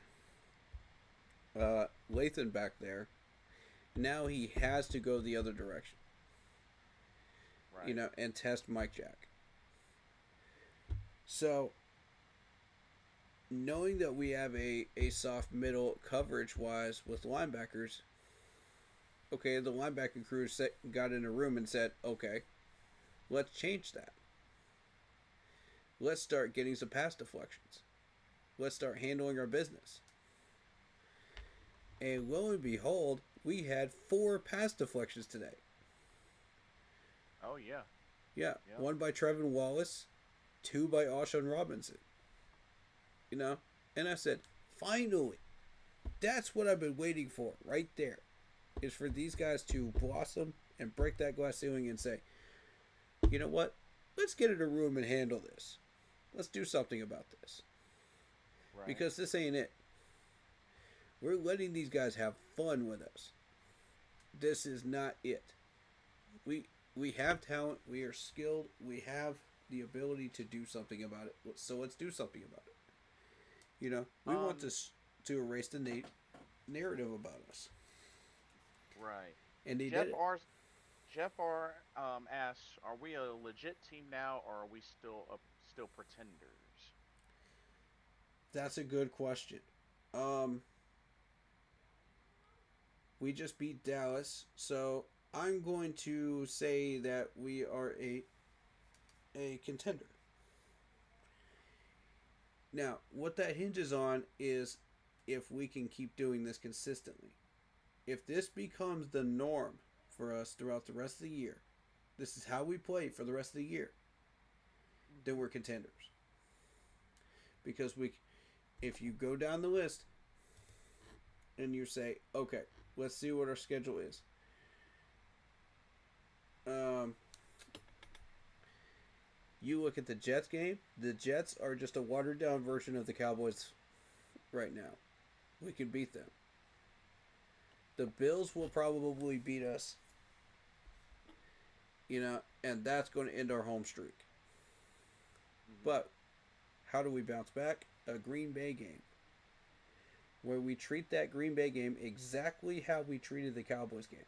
Lathan back there, now he has to go the other direction. Right. You know, and test Mike Jack. So, knowing that we have a soft middle coverage-wise with linebackers, okay, the linebacker crew got in a room and said, okay, let's change that. Let's start getting some pass deflections. Let's start handling our business. And lo and behold, we had 4 pass deflections today. Oh, yeah. Yeah, 1 by Trevin Wallace, 2 by Alshon Robinson. You know? And I said, finally, that's what I've been waiting for right there. Is for these guys to blossom and break that glass ceiling and say, you know what? Let's get in a room and handle this. Let's do something about this. Right. Because this ain't it. We're letting these guys have fun with us. This is not it. We have talent. We are skilled. We have the ability to do something about it. So let's do something about it. You know, we want to erase the narrative about us. Right. And they Jeff did it. Jeff R. Asks, "Are we a legit team now, or are we still pretenders?" That's a good question. We just beat Dallas, so I'm going to say that we are a contender. Now, what that hinges on is if we can keep doing this consistently. If this becomes the norm for us throughout the rest of the year, this is how we play for the rest of the year, then we're contenders. Because if you go down the list and you say, okay, let's see what our schedule is. You look at the Jets game. The Jets are just a watered down version of the Cowboys right now. We can beat them. The Bills will probably beat us. You know, and that's going to end our home streak. But how do we bounce back? A Green Bay game. Where we treat that Green Bay game exactly how we treated the Cowboys game.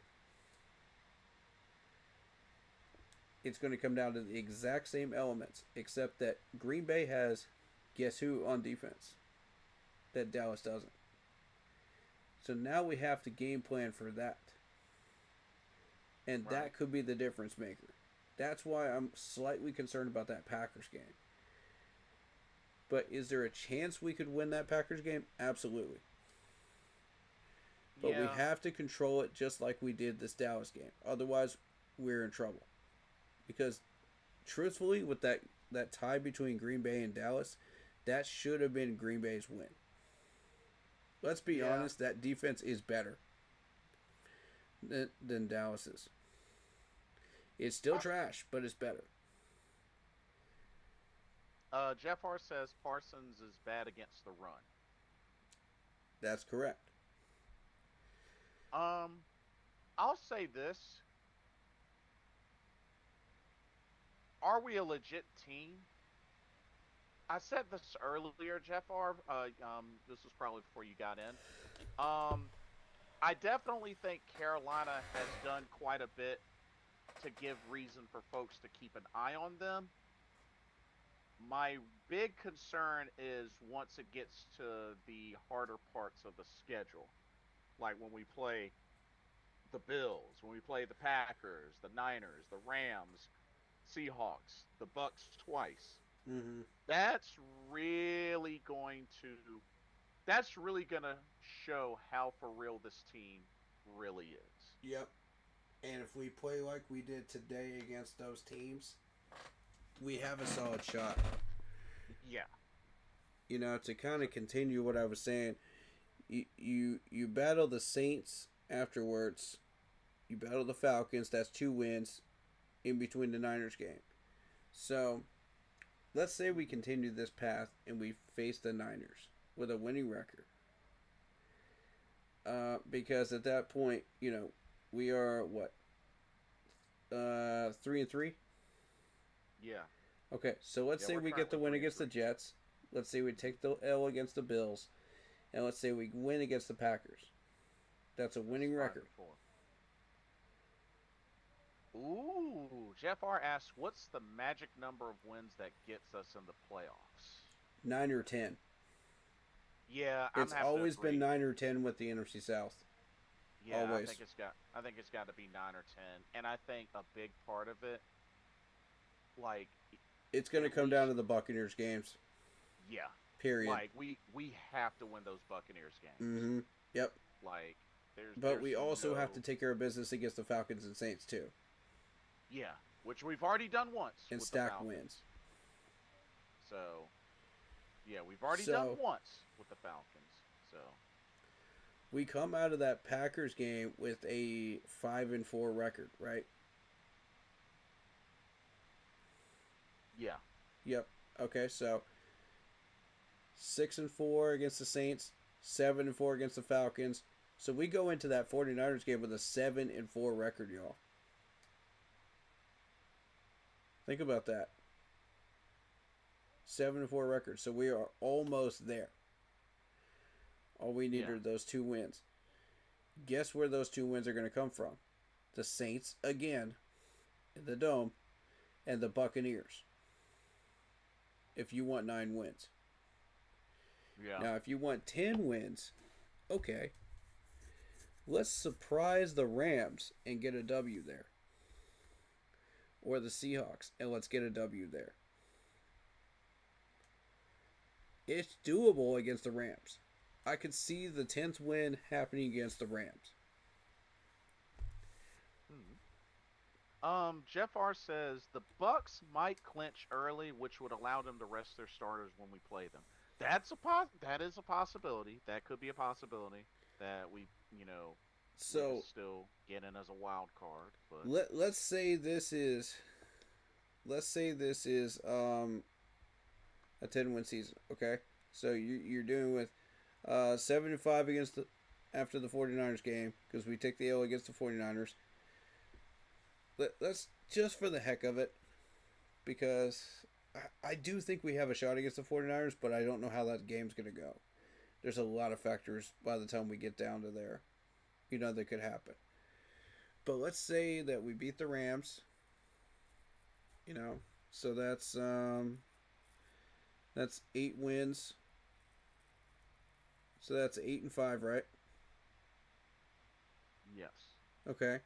it's going to come down to the exact same elements, except that Green Bay has guess who on defense that Dallas doesn't. So now we have to game plan for that. And that could be the difference maker. That's why I'm slightly concerned about that Packers game. But is there a chance we could win that Packers game? Absolutely. But we have to control it just like we did this Dallas game. Otherwise, we're in trouble. Because, truthfully, with that tie between Green Bay and Dallas, that should have been Green Bay's win. Let's be honest, that defense is better than Dallas's. It's still trash, but it's better. Jeff R says Parsons is bad against the run. That's correct. I'll say this. Are we a legit team? I said this earlier, Jeff R. This was probably before you got in. I definitely think Carolina has done quite a bit to give reason for folks to keep an eye on them. My big concern is once it gets to the harder parts of the schedule. Like when we play the Bills, when we play the Packers, the Niners, the Rams, Seahawks, the Bucks twice. Mm-hmm. That's really going to show how for real this team really is. Yep. And if we play like we did today against those teams, we have a solid shot. Yeah. You know, to kind of continue what I was saying, you battle the Saints afterwards. You battle the Falcons. That's 2 wins in between the Niners game. So, let's say we continue this path and we face the Niners with a winning record. Because at that point, you know, we are what? 3-3? Yeah. Okay, so let's say we get the win against the Jets. Let's say we take the L against the Bills. And let's say we win against the Packers. That's a winning record. Ooh, Jeff R asks, what's the magic number of wins that gets us in the playoffs? 9 or 10. Yeah, it's always been 9 or 10 with the NFC South. Yeah, always. I think it's got to be 9 or 10, and I think a big part of it, like, it's going to come down to the Buccaneers games. Yeah. Period. Like we have to win those Buccaneers games. Mm-hmm. Yep. Like but we also have to take care of business against the Falcons and Saints too. Yeah, which we've already done once. And stack wins. So, yeah, we've already done once with the Falcons. So we come out of that Packers game with a 5-4 record, right? Yeah. Yep. Okay, so 6-4 against the Saints, 7-4 against the Falcons. So we go into that 49ers game with a 7-4 record, y'all. Think about that. 7-4 record. So we are almost there. All we need are those 2 wins. Guess where those 2 wins are going to come from? The Saints again in the Dome and the Buccaneers. If you want 9 wins. Yeah. Now, if you want 10 wins, okay. Let's surprise the Rams and get a W there. Or the Seahawks, and let's get a W there. It's doable against the Rams. I could see the 10th win happening against the Rams. Jeff R says the Bucks might clinch early, which would allow them to rest their starters when we play them. That is a possibility. That could be a possibility that we still get in as a wild card. But let's say this is a 10-win season. Okay, so you're doing with 7-5 after the 49ers game because we take the L against the 49ers. Let's just for the heck of it, because I do think we have a shot against the 49ers, but I don't know how that game's going to go. There's a lot of factors by the time we get down to there, that could happen. But let's say that we beat the Rams, You know, so that's 8 wins. So that's 8-5, right? Yes. Okay.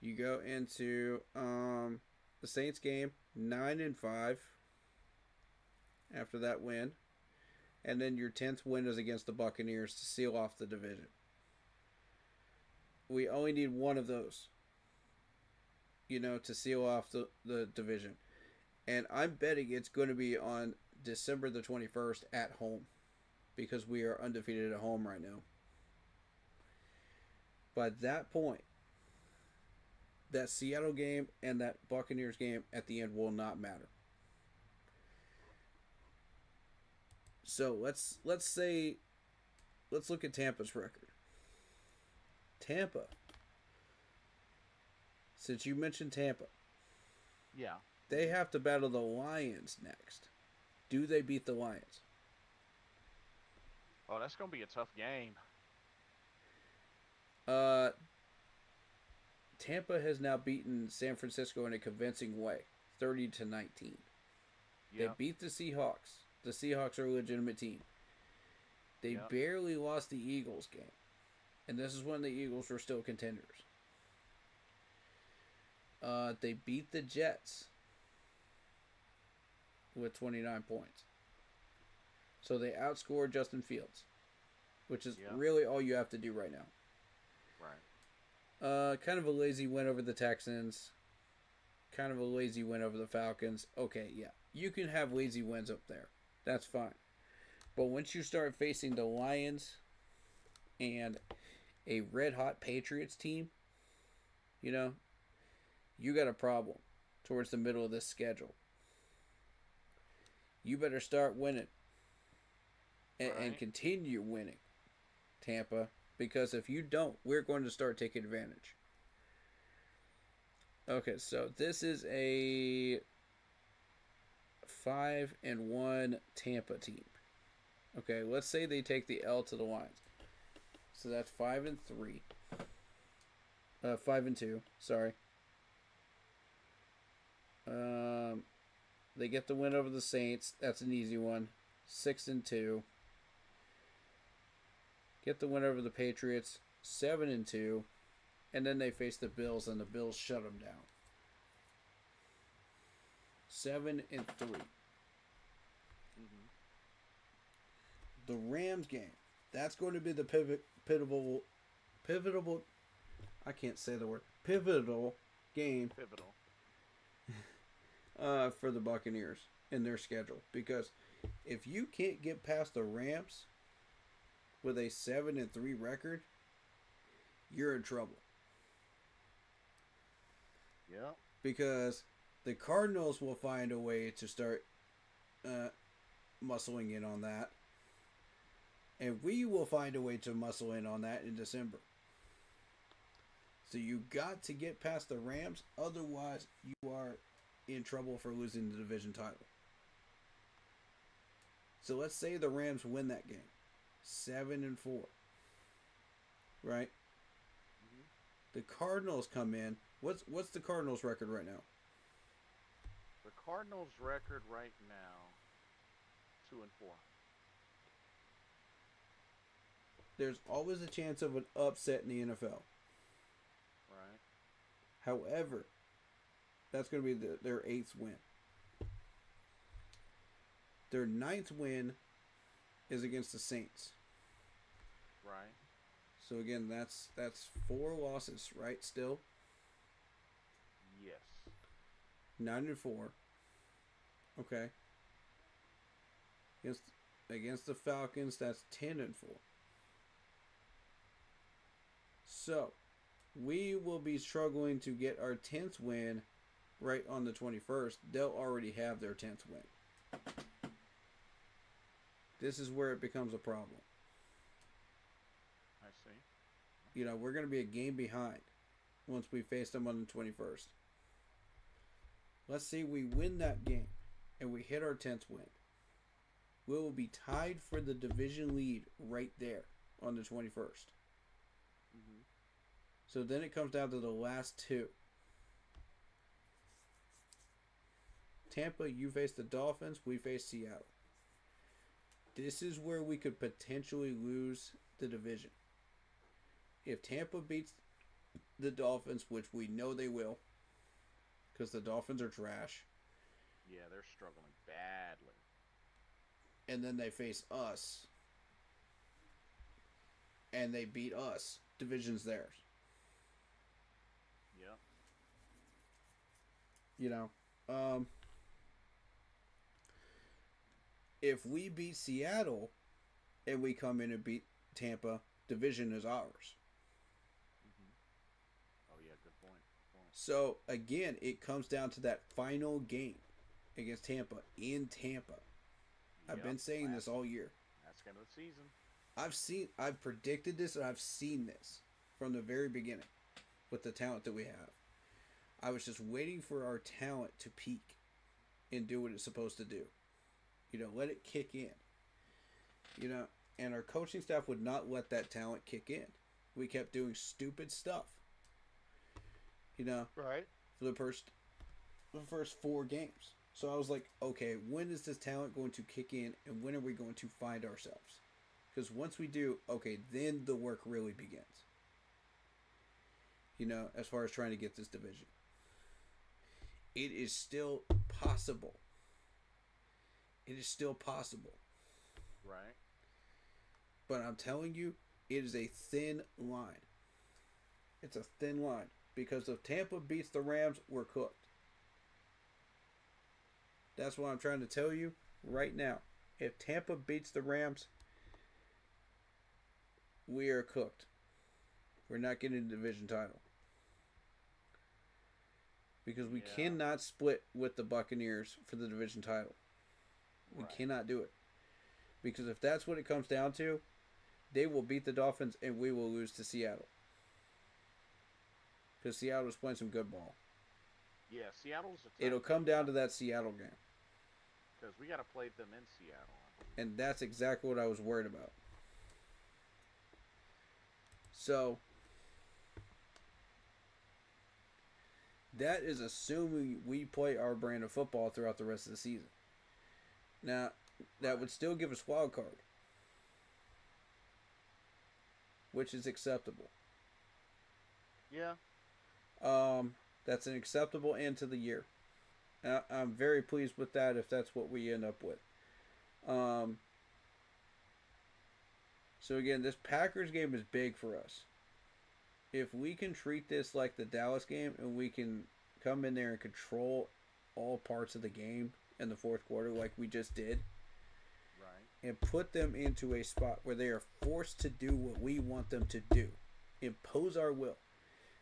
You go into the Saints game 9-5 after that win, and then your 10th win is against the Buccaneers to seal off the division. We only need one of those, to seal off the division. And I'm betting it's going to be on December the 21st at home because we are undefeated at home right now. By that point, that Seattle game and that Buccaneers game at the end will not matter. So let's look at Tampa's record. Tampa. Since you mentioned Tampa, Yeah. they have to battle the Lions next. Do they beat the Lions? Oh, that's gonna be a tough game. Tampa has now beaten San Francisco in a convincing way, 30-19. They Yeah. beat the Seahawks. The Seahawks are a legitimate team. They Yep. barely lost the Eagles game. And this is when the Eagles were still contenders. They beat the Jets with 29 points. So they outscored Justin Fields, which is really all you have to do right now. Right. Kind of a lazy win over the Texans. Kind of a lazy win over the Falcons. Okay, yeah. You can have lazy wins up there. That's fine. But once you start facing the Lions and a red-hot Patriots team, you got a problem towards the middle of this schedule. You better start winning and continue winning, Tampa, because if you don't, we're going to start taking advantage. Okay, so this is a 5-1 Tampa team. Okay, let's say they take the L to the Lions. So that's 5-3. 5-2. Sorry. They get the win over the Saints. That's an easy one. 6-2. Get the win over the Patriots. 7-2. And then they face the Bills, and the Bills shut them down. 7-3. Mm-hmm. The Rams game. That's going to be the pivotal. I can't say the word. Pivotal game. Pivotal. For the Buccaneers in their schedule, because if you can't get past the Rams with a 7-3 record, you're in trouble. Yeah. Because the Cardinals will find a way to start muscling in on that, and we will find a way to muscle in on that in December. So you got to get past the Rams, otherwise you are in trouble for losing the division title. So let's say the Rams win that game, 7-4, right? Mm-hmm. The Cardinals come in. What's the Cardinals' record right now? The Cardinals' record right now, 2-4. There's always a chance of an upset in the NFL. Right. However, that's going to be their 8th win. Their 9th win is against the Saints. Right. So again, that's 4 losses, right? Still Yes. 9-4. Okay. Against the Falcons, that's 10-4. So we will be struggling to get our 10th win right on the 21st. They'll already have their 10th win. This is where it becomes a problem. I see. We're going to be a game behind once we face them on the 21st. Let's say we win that game and we hit our 10th win. We will be tied for the division lead right there on the 21st. So then it comes down to the last 2. Tampa, you face the Dolphins, we face Seattle. This is where we could potentially lose the division. If Tampa beats the Dolphins, which we know they will, because the Dolphins are trash. Yeah, they're struggling badly. And then they face us. And they beat us. Division's theirs. Yep. You know, if we beat Seattle and we come in and beat Tampa, division is ours. Oh, yeah, good point. So, again, it comes down to that final game against Tampa in Tampa. I've been saying this all year. Last game of the season. I've predicted this and I've seen this from the very beginning with the talent that we have. I was just waiting for our talent to peak and do what it's supposed to do. You know, let it kick in. You know, and our coaching staff would not let that talent kick in. We kept doing stupid stuff. You know, Right. for the first 4 games. So I was like, okay, when is this talent going to kick in and when are we going to find ourselves? Because once we do, okay, then the work really begins. You know, as far as trying to get this division. It is still possible. It is still possible. Right. But I'm telling you, it is a thin line. It's a thin line. Because if Tampa beats the Rams, we're cooked. That's what I'm trying to tell you right now. If Tampa beats the Rams, we are cooked. We're not getting the division title. Because we cannot split with the Buccaneers for the division title. We cannot do it. Because if that's what it comes down to, they will beat the Dolphins and we will lose to Seattle. Because Seattle's playing some good ball. Yeah, Seattle's a tough It'll come down to that Seattle game. because we got to play them in Seattle. And that's exactly what I was worried about. So, that is assuming we play our brand of football throughout the rest of the season. Now, that would still give us wild card, which is acceptable. Yeah. That's an acceptable end to the year. I'm very pleased with that if that's what we end up with. So again, this Packers game is big for us. If we can treat this like the Dallas game and we can come in there and control all parts of the game in the fourth quarter like we just did, Right. and put them into a spot where they are forced to do what we want them to do, impose our will,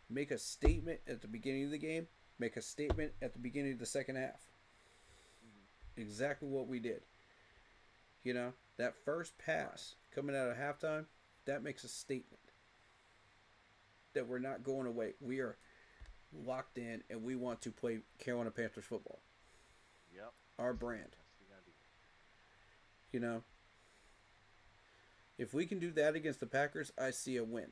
make a statement at the beginning of the game, make a statement at the beginning of the second half. Exactly what we did. You know, that first pass coming out of halftime, that makes a statement that we're not going away. We are locked in and we want to play Carolina Panthers football. Yep. Our brand. That's the idea. You know, if we can do that against the Packers, I see a win.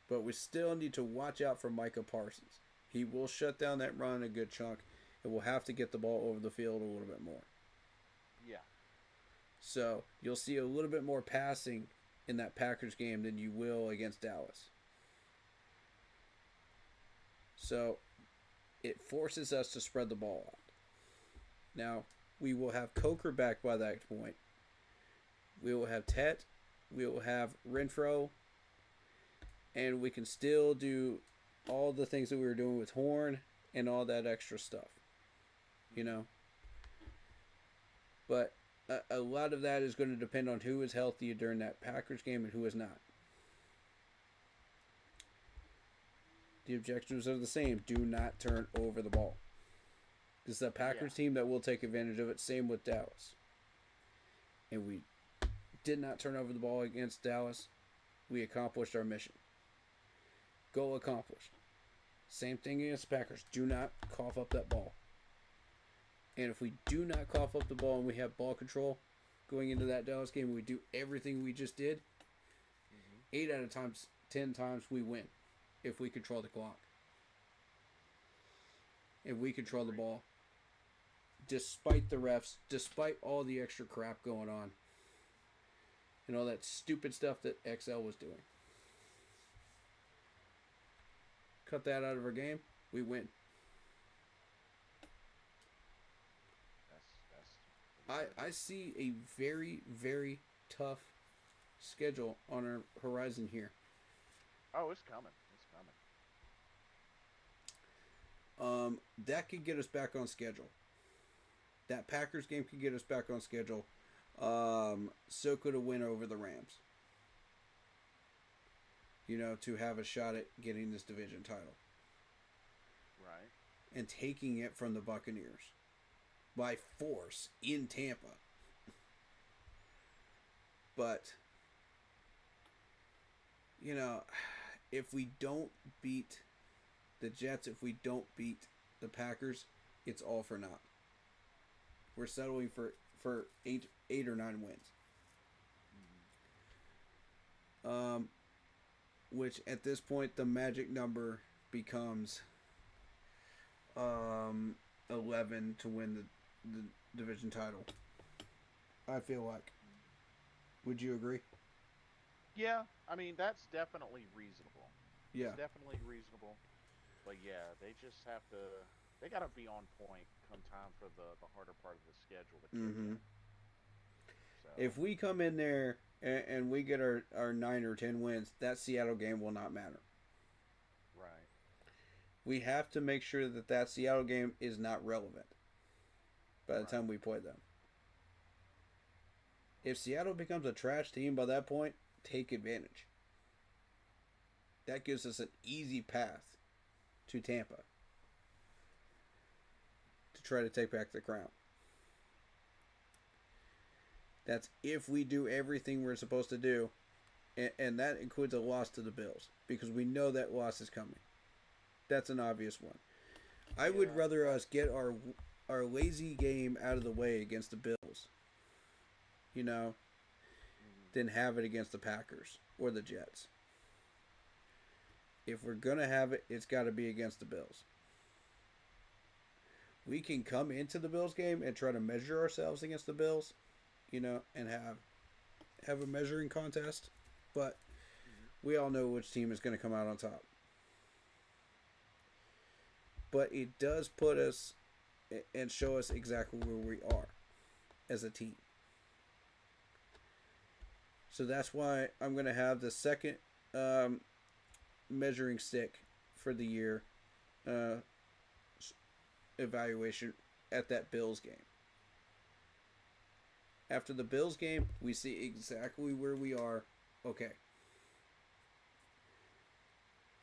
But we still need to watch out for Micah Parsons. He will shut down that run a good chunk, and we'll have to get the ball over the field a little bit more. Yeah. So you'll see a little bit more passing in that Packers game than you will against Dallas. So it forces us to spread the ball out. Now, we will have Coker back by that point. We will have Tet. We will have Renfro. And we can still do all the things that we were doing with Horn and all that extra stuff. You know? But a lot of that is going to depend on who is healthy during that Packers game and who is not. The objectives are the same. Do not turn over the ball. This is a Packers team that will take advantage of it. Same with Dallas. And we did not turn over the ball against Dallas. We accomplished our mission. Goal accomplished. Same thing against the Packers. Do not cough up that ball. And if we do not cough up the ball and we have ball control going into that Dallas game, we do everything we just did, 8 out of 10 times we win if we control the clock. If we control the ball despite the refs, despite all the extra crap going on, and all that stupid stuff that XL was doing. Cut that out of our game, we win. I see a very, very tough schedule on our horizon here. Oh, it's coming. It's coming. That could get us back on schedule. That Packers game could get us back on schedule. So could a win over the Rams. You know, to have a shot at getting this division title. Right. And taking it from the Buccaneers. By force in Tampa. But, you know, if we don't beat the Jets, if we don't beat the Packers, it's all for naught. We're settling for eight or 9 wins. Which at this point the magic number becomes 11 to win the division title. I feel like. Would you agree? Yeah, I mean that's definitely reasonable. Yeah. It's definitely reasonable. But yeah, they just have to. They got to be on point come time for the harder part of the schedule to kick in. So. If we come in there and we get our 9 or 10 wins, that Seattle game will not matter. Right. We have to make sure that Seattle game is not relevant by the time we play them. If Seattle becomes a trash team by that point, take advantage. That gives us an easy path to Tampa to try to take back the crown. That's if we do everything we're supposed to do, and that includes a loss to the Bills, because we know that loss is coming. That's an obvious one. I would rather us get our lazy game out of the way against the Bills, you know, than have it against the Packers or the Jets. If we're going to have it, it's got to be against the Bills. We can come into the Bills game and try to measure ourselves against the Bills, you know, and have a measuring contest, but we all know which team is going to come out on top. But it does put us and show us exactly where we are as a team. So that's why I'm going to have the second measuring stick for the year evaluation at that Bills game. After the Bills game, we see exactly where we are. Okay.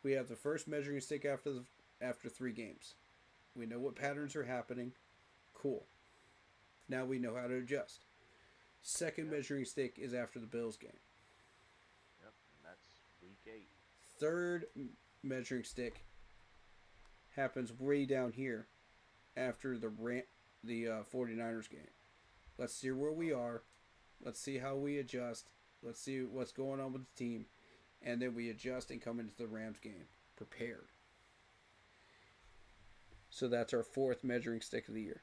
We have the first measuring stick after 3 games. We know what patterns are happening. Cool. Now we know how to adjust. Second measuring stick is after the Bills game. Yep, and that's week 8. Third measuring stick happens way down here after the 49ers game. Let's see where we are. Let's see how we adjust. Let's see what's going on with the team. And then we adjust and come into the Rams game prepared. So that's our 4th measuring stick of the year.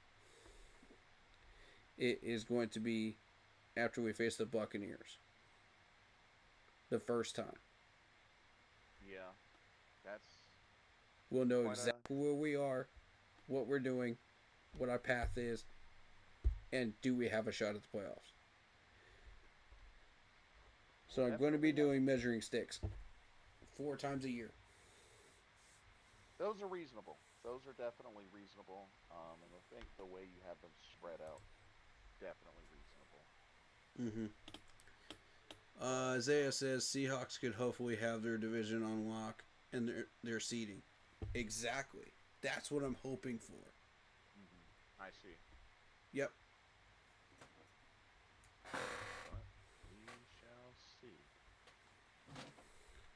It is going to be after we face the Buccaneers. The first time. Yeah. That's... We'll know exactly where we are, what we're doing, what our path is, and do we have a shot at the playoffs. So I'm going to be doing measuring sticks 4 times a year. Those are reasonable. Those are definitely reasonable. And I think the way you have them spread out, definitely reasonable. Isaiah says Seahawks could hopefully have their division on lock and their seeding. Exactly. That's what I'm hoping for. I see. Yep. But we shall see.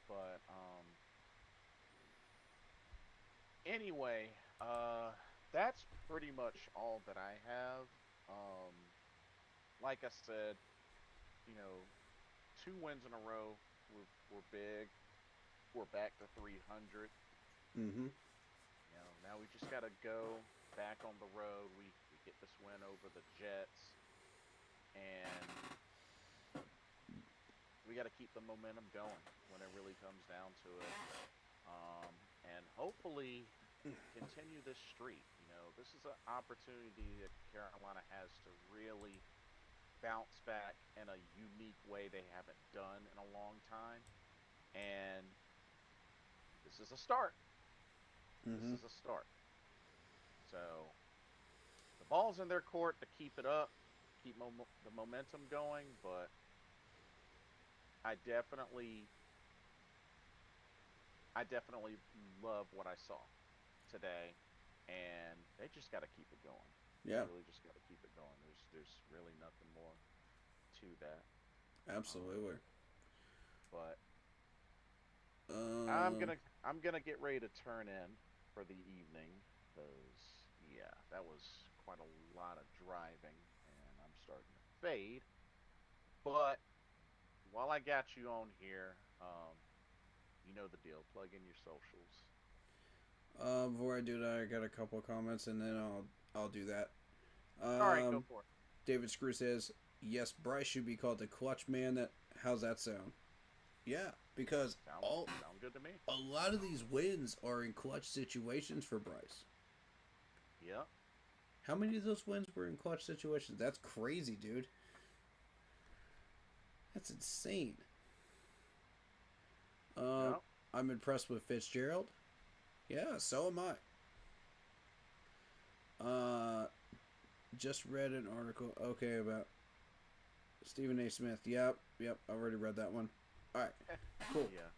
But anyway, that's pretty much all that I have. Like I said, you know, 2 wins in a row were big. We're back to 300. You know, now we just got to go back on the road. We get this win over the Jets, and we got to keep the momentum going when it really comes down to it, and hopefully continue this streak. This is an opportunity that Carolina has to really bounce back in a unique way they haven't done in a long time, and this is a start. Mm-hmm. This is a start. So the ball's in their court to keep it up, keep the momentum going, but I definitely, I definitely love what I saw today, and they just got to keep it going. Yeah. They really just got to keep it going. There's really nothing more to that. Absolutely. But Um, I'm gonna get ready to turn in for the evening because yeah, that was quite a lot of driving, and I'm starting to fade. But while I got you on here, you know the deal. Plug in your socials. before I do that, I got a couple of comments, and then I'll do that. All right, go Um, for it. David Screw says, "Yes, Bryce should be called the clutch man." How's that sound? Yeah, because Sound good to me. a lot of these wins are in clutch situations for Bryce. Yeah. How many of those wins were in clutch situations? That's crazy, dude. That's insane. Yeah. I'm impressed with Fitzgerald. Yeah, so am I. Just read an article. Okay, about Stephen A. Smith. Yep. I already read that one. All right, cool. Yeah.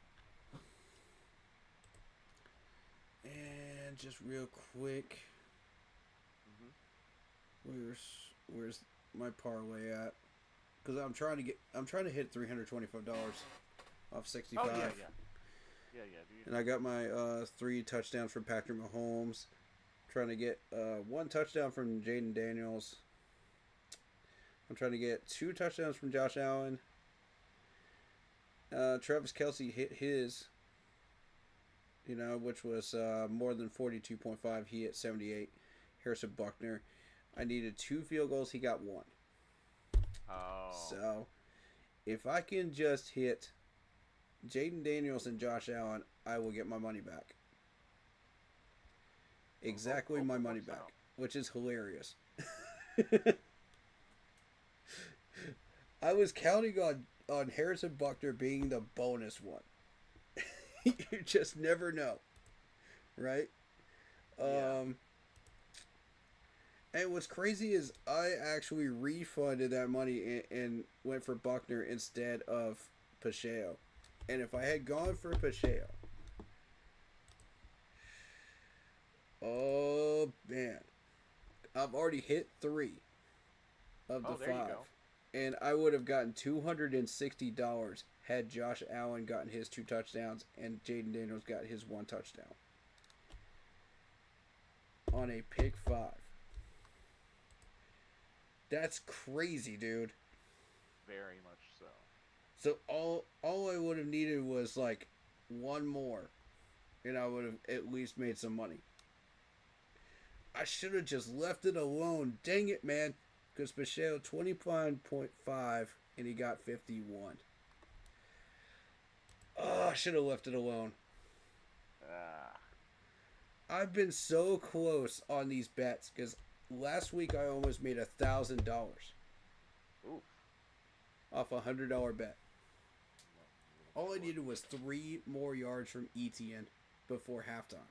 And just real quick, Mhm. where's my parlay at? Because I'm trying to hit $325 off 65. Oh yeah. Dude. And I got my 3 touchdowns from Patrick Mahomes. Trying to get 1 touchdown from Jaden Daniels. I'm trying to get 2 touchdowns from Josh Allen. Travis Kelce hit his, which was more than 42.5. He hit 78. Harrison Buckner, I needed 2 field goals. He got 1. Oh. So, if I can just hit Jaden Daniels and Josh Allen, I will get my money back. Exactly my money back, which is hilarious. I was counting on Harrison Buckner being the bonus one. You just never know, right? Yeah. And what's crazy is I actually refunded that money and went for Buckner instead of Pacheco. And if I had gone for Pacheco, oh man, I've already hit 3 of the 5. There you go. And I would have gotten $260 had Josh Allen gotten his 2 touchdowns and Jaden Daniels got his 1 touchdown on a pick 5. That's crazy, dude. Very much so. So all I would have needed was like 1 more, and I would have at least made some money. I should have just left it alone. Dang it, man. Because Pacheco 25.5 and he got 51. Oh, I should have left it alone. I've been so close on these bets because last week I almost made $1,000 off a $100 bet. All I needed was 3 more yards from Etienne before halftime.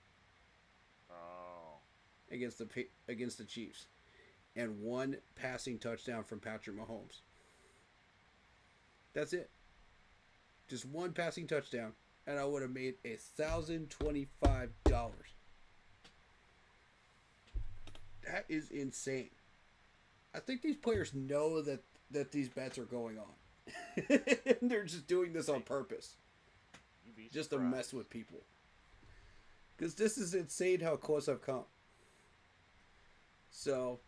Oh. Against the Chiefs, and 1 passing touchdown from Patrick Mahomes. That's it. Just 1 passing touchdown, and I would have made $1,025. That is insane. I think these players know that these bets are going on. And they're just doing this on purpose. Just to mess with people. Because this is insane how close I've come. So,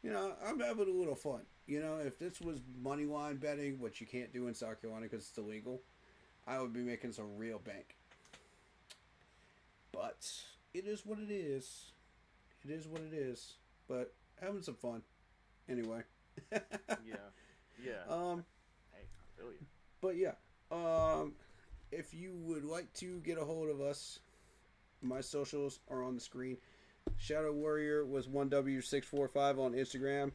I'm having a little fun. If this was money line betting, which you can't do in South Carolina because it's illegal, I would be making some real bank. But it is what it is. It is what it is. But having some fun. Anyway. Yeah. Yeah. Hey, I feel you. But yeah. If you would like to get a hold of us, my socials are on the screen. Shadow Warrior was 1W645 on Instagram,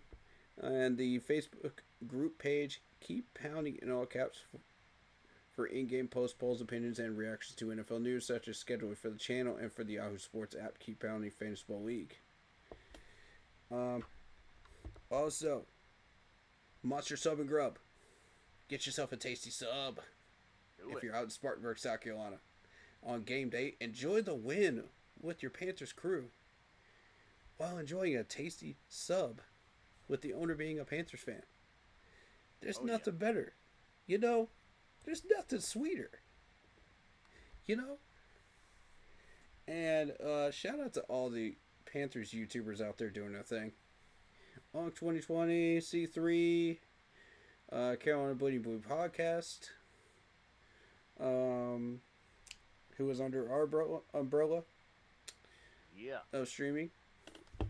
and the Facebook group page. Keep pounding in all caps for in-game post polls, opinions, and reactions to NFL news, such as scheduling for the channel and for the Yahoo Sports app. Keep pounding Fantasy Football League. Also, Monster Sub and Grub. Get yourself a tasty sub. If you're out in Spartanburg, South Carolina. On game day, enjoy the win with your Panthers crew while enjoying a tasty sub with the owner being a Panthers fan. There's nothing better. You know, there's nothing sweeter. You know? And shout out to all the Panthers YouTubers out there doing their thing. Onk 2020, C3, Carolina Bleeding Blue Podcast, who was under our umbrella of streaming.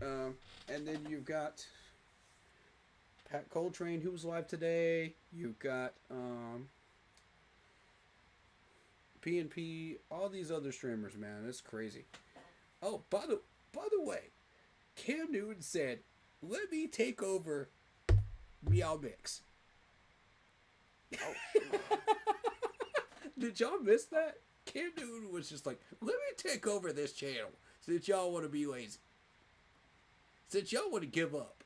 And then you've got Pat Coltrane, who was live today. You've got P&P, all these other streamers, man. It's crazy. Oh, by the way, Cam Newton said, "Let me take over Meow Mix." Oh, Did y'all miss that? Cam Newton was just like, "Let me take over this channel since y'all want to be lazy. Since y'all want to give up."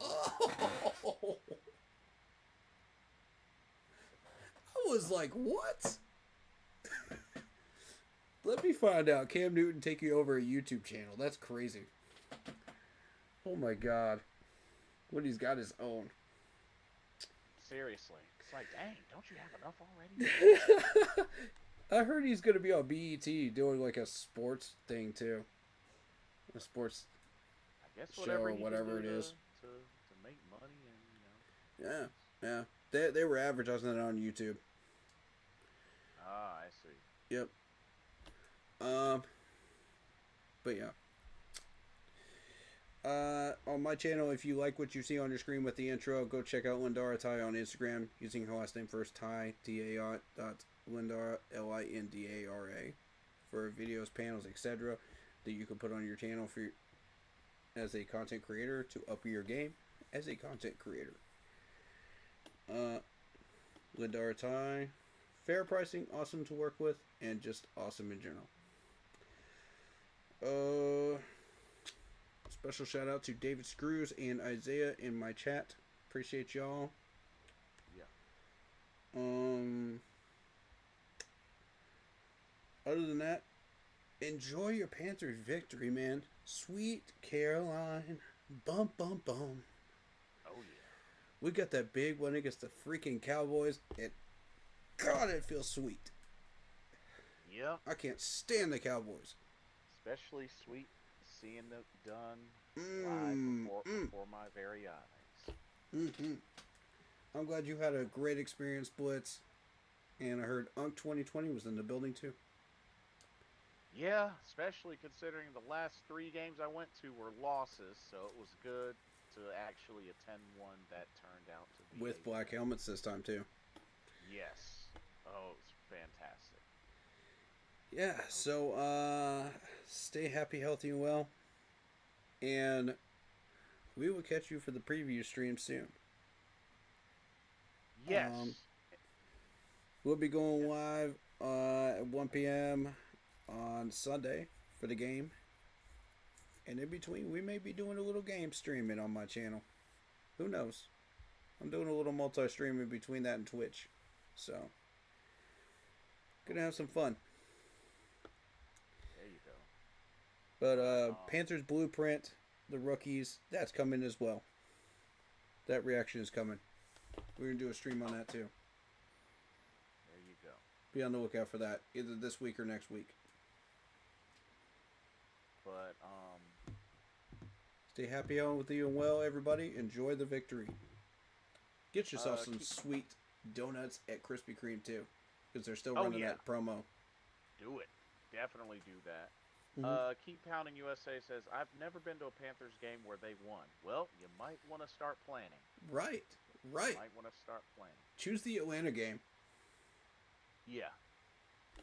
Oh. I was like, what? Let me find out. Cam Newton taking over a YouTube channel. That's crazy. Oh my god. When he's got his own. seriously. It's like, dang, don't you have enough already? I heard he's going to be on BET doing like a sports thing too. A sports I guess show whatever or whatever it is. to make money and, you know. Yeah. They were advertising it on YouTube. Ah, I see. Yep. But yeah. On my channel, if you like what you see on your screen with the intro, go check out Lindara Ty on Instagram using her last name first, Ty, T-A-I dot Lindara, L-I-N-D-A-R-A, for videos, panels, etc. that you can put on your channel for as a content creator to up your game as a content creator. Lindara Ty, fair pricing, awesome to work with, and just awesome in general. Special shout out to David Screws and Isaiah in my chat. Appreciate y'all. Yeah. Other than that, enjoy your Panthers victory, man. Sweet Caroline. Bum, bum, bum. Oh, yeah. We got that big one against the freaking Cowboys, and God, it feels sweet. Yeah. I can't stand the Cowboys. Especially sweet seeing it done live before my very eyes. Mm-hmm. I'm glad you had a great experience, Blitz. And I heard Unk 2020 was in the building too. Yeah, especially considering the last 3 games I went to were losses, so it was good to actually attend one that turned out to be With black helmets this time too. Yes. Oh, it was fantastic. Yeah, so stay happy, healthy, and well. And we will catch you for the preview stream soon. Yes. We'll be going live at 1 p.m. on Sunday for the game. And in between, we may be doing a little game streaming on my channel. Who knows? I'm doing a little multi-streaming between that and Twitch. So, gonna have some fun. There you go. But Panthers Blueprint, the rookies, that's coming as well. That reaction is coming. We're going to do a stream on that too. There you go. Be on the lookout for that, either this week or next week. But, Stay happy on with you and well, everybody. Enjoy the victory. Get yourself some sweet donuts at Krispy Kreme too, because they're still running that promo. Do it. Definitely do that. Keep Pounding USA says, I've never been to a Panthers game where they won. Well, you might want to start planning. Right. You might want to start planning. Choose the Atlanta game. Yeah.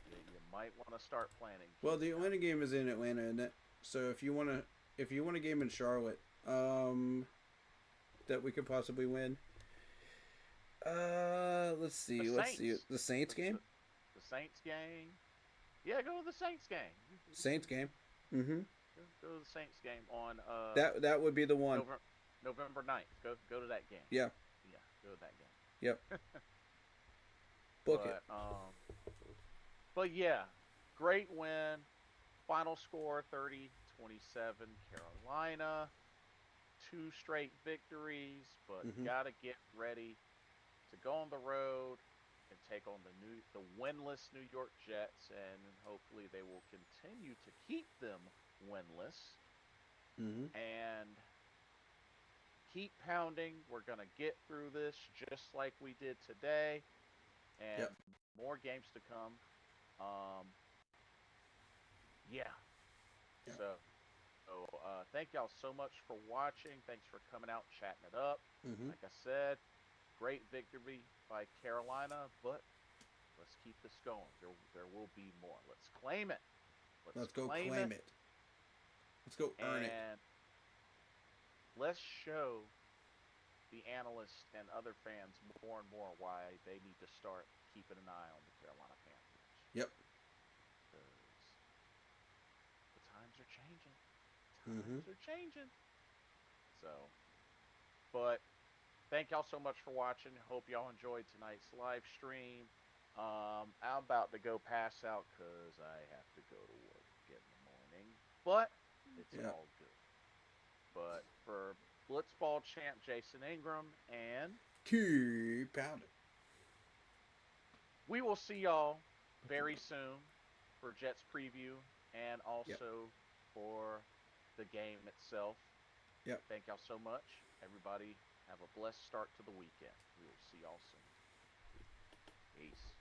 You might want to start planning. Well, the Atlanta game is in Atlanta, isn't it? So if you want a game in Charlotte, that we could possibly win. Let's see. The Saints game. The Saints game. Yeah, go to the Saints game. Saints game. Mm-hmm. Go to the Saints game on that would be the one. November 9th. Go to that game. Yeah. Yeah, go to that game. Yep. Book it. But yeah, great win. Final score 30-27 Carolina. 2 straight victories, but gotta get ready to go on the road and take on the winless New York Jets, and hopefully they will continue to keep them winless. And keep pounding. We're gonna get through this just like we did today, and more games to come. So thank y'all so much for watching. Thanks for coming out, chatting it up. Like I said, great victory by Carolina, but let's keep this going. There will be more. Let's claim it. Let's go claim it. Let's go earn it. And let's show the analysts and other fans more and more why they need to start keeping an eye on the Carolina Panthers. Yep. Because the times are changing. Times are changing. So, but thank y'all so much for watching. Hope y'all enjoyed tonight's live stream. I'm about to go pass out because I have to go to work in the morning. But it's all good. But for Blitzball champ Jason Ingram and keep pounding. We will see y'all very soon for Jets preview and also for the game itself. Yep. Thank y'all so much. Everybody have a blessed start to the weekend. We will see y'all soon. Peace.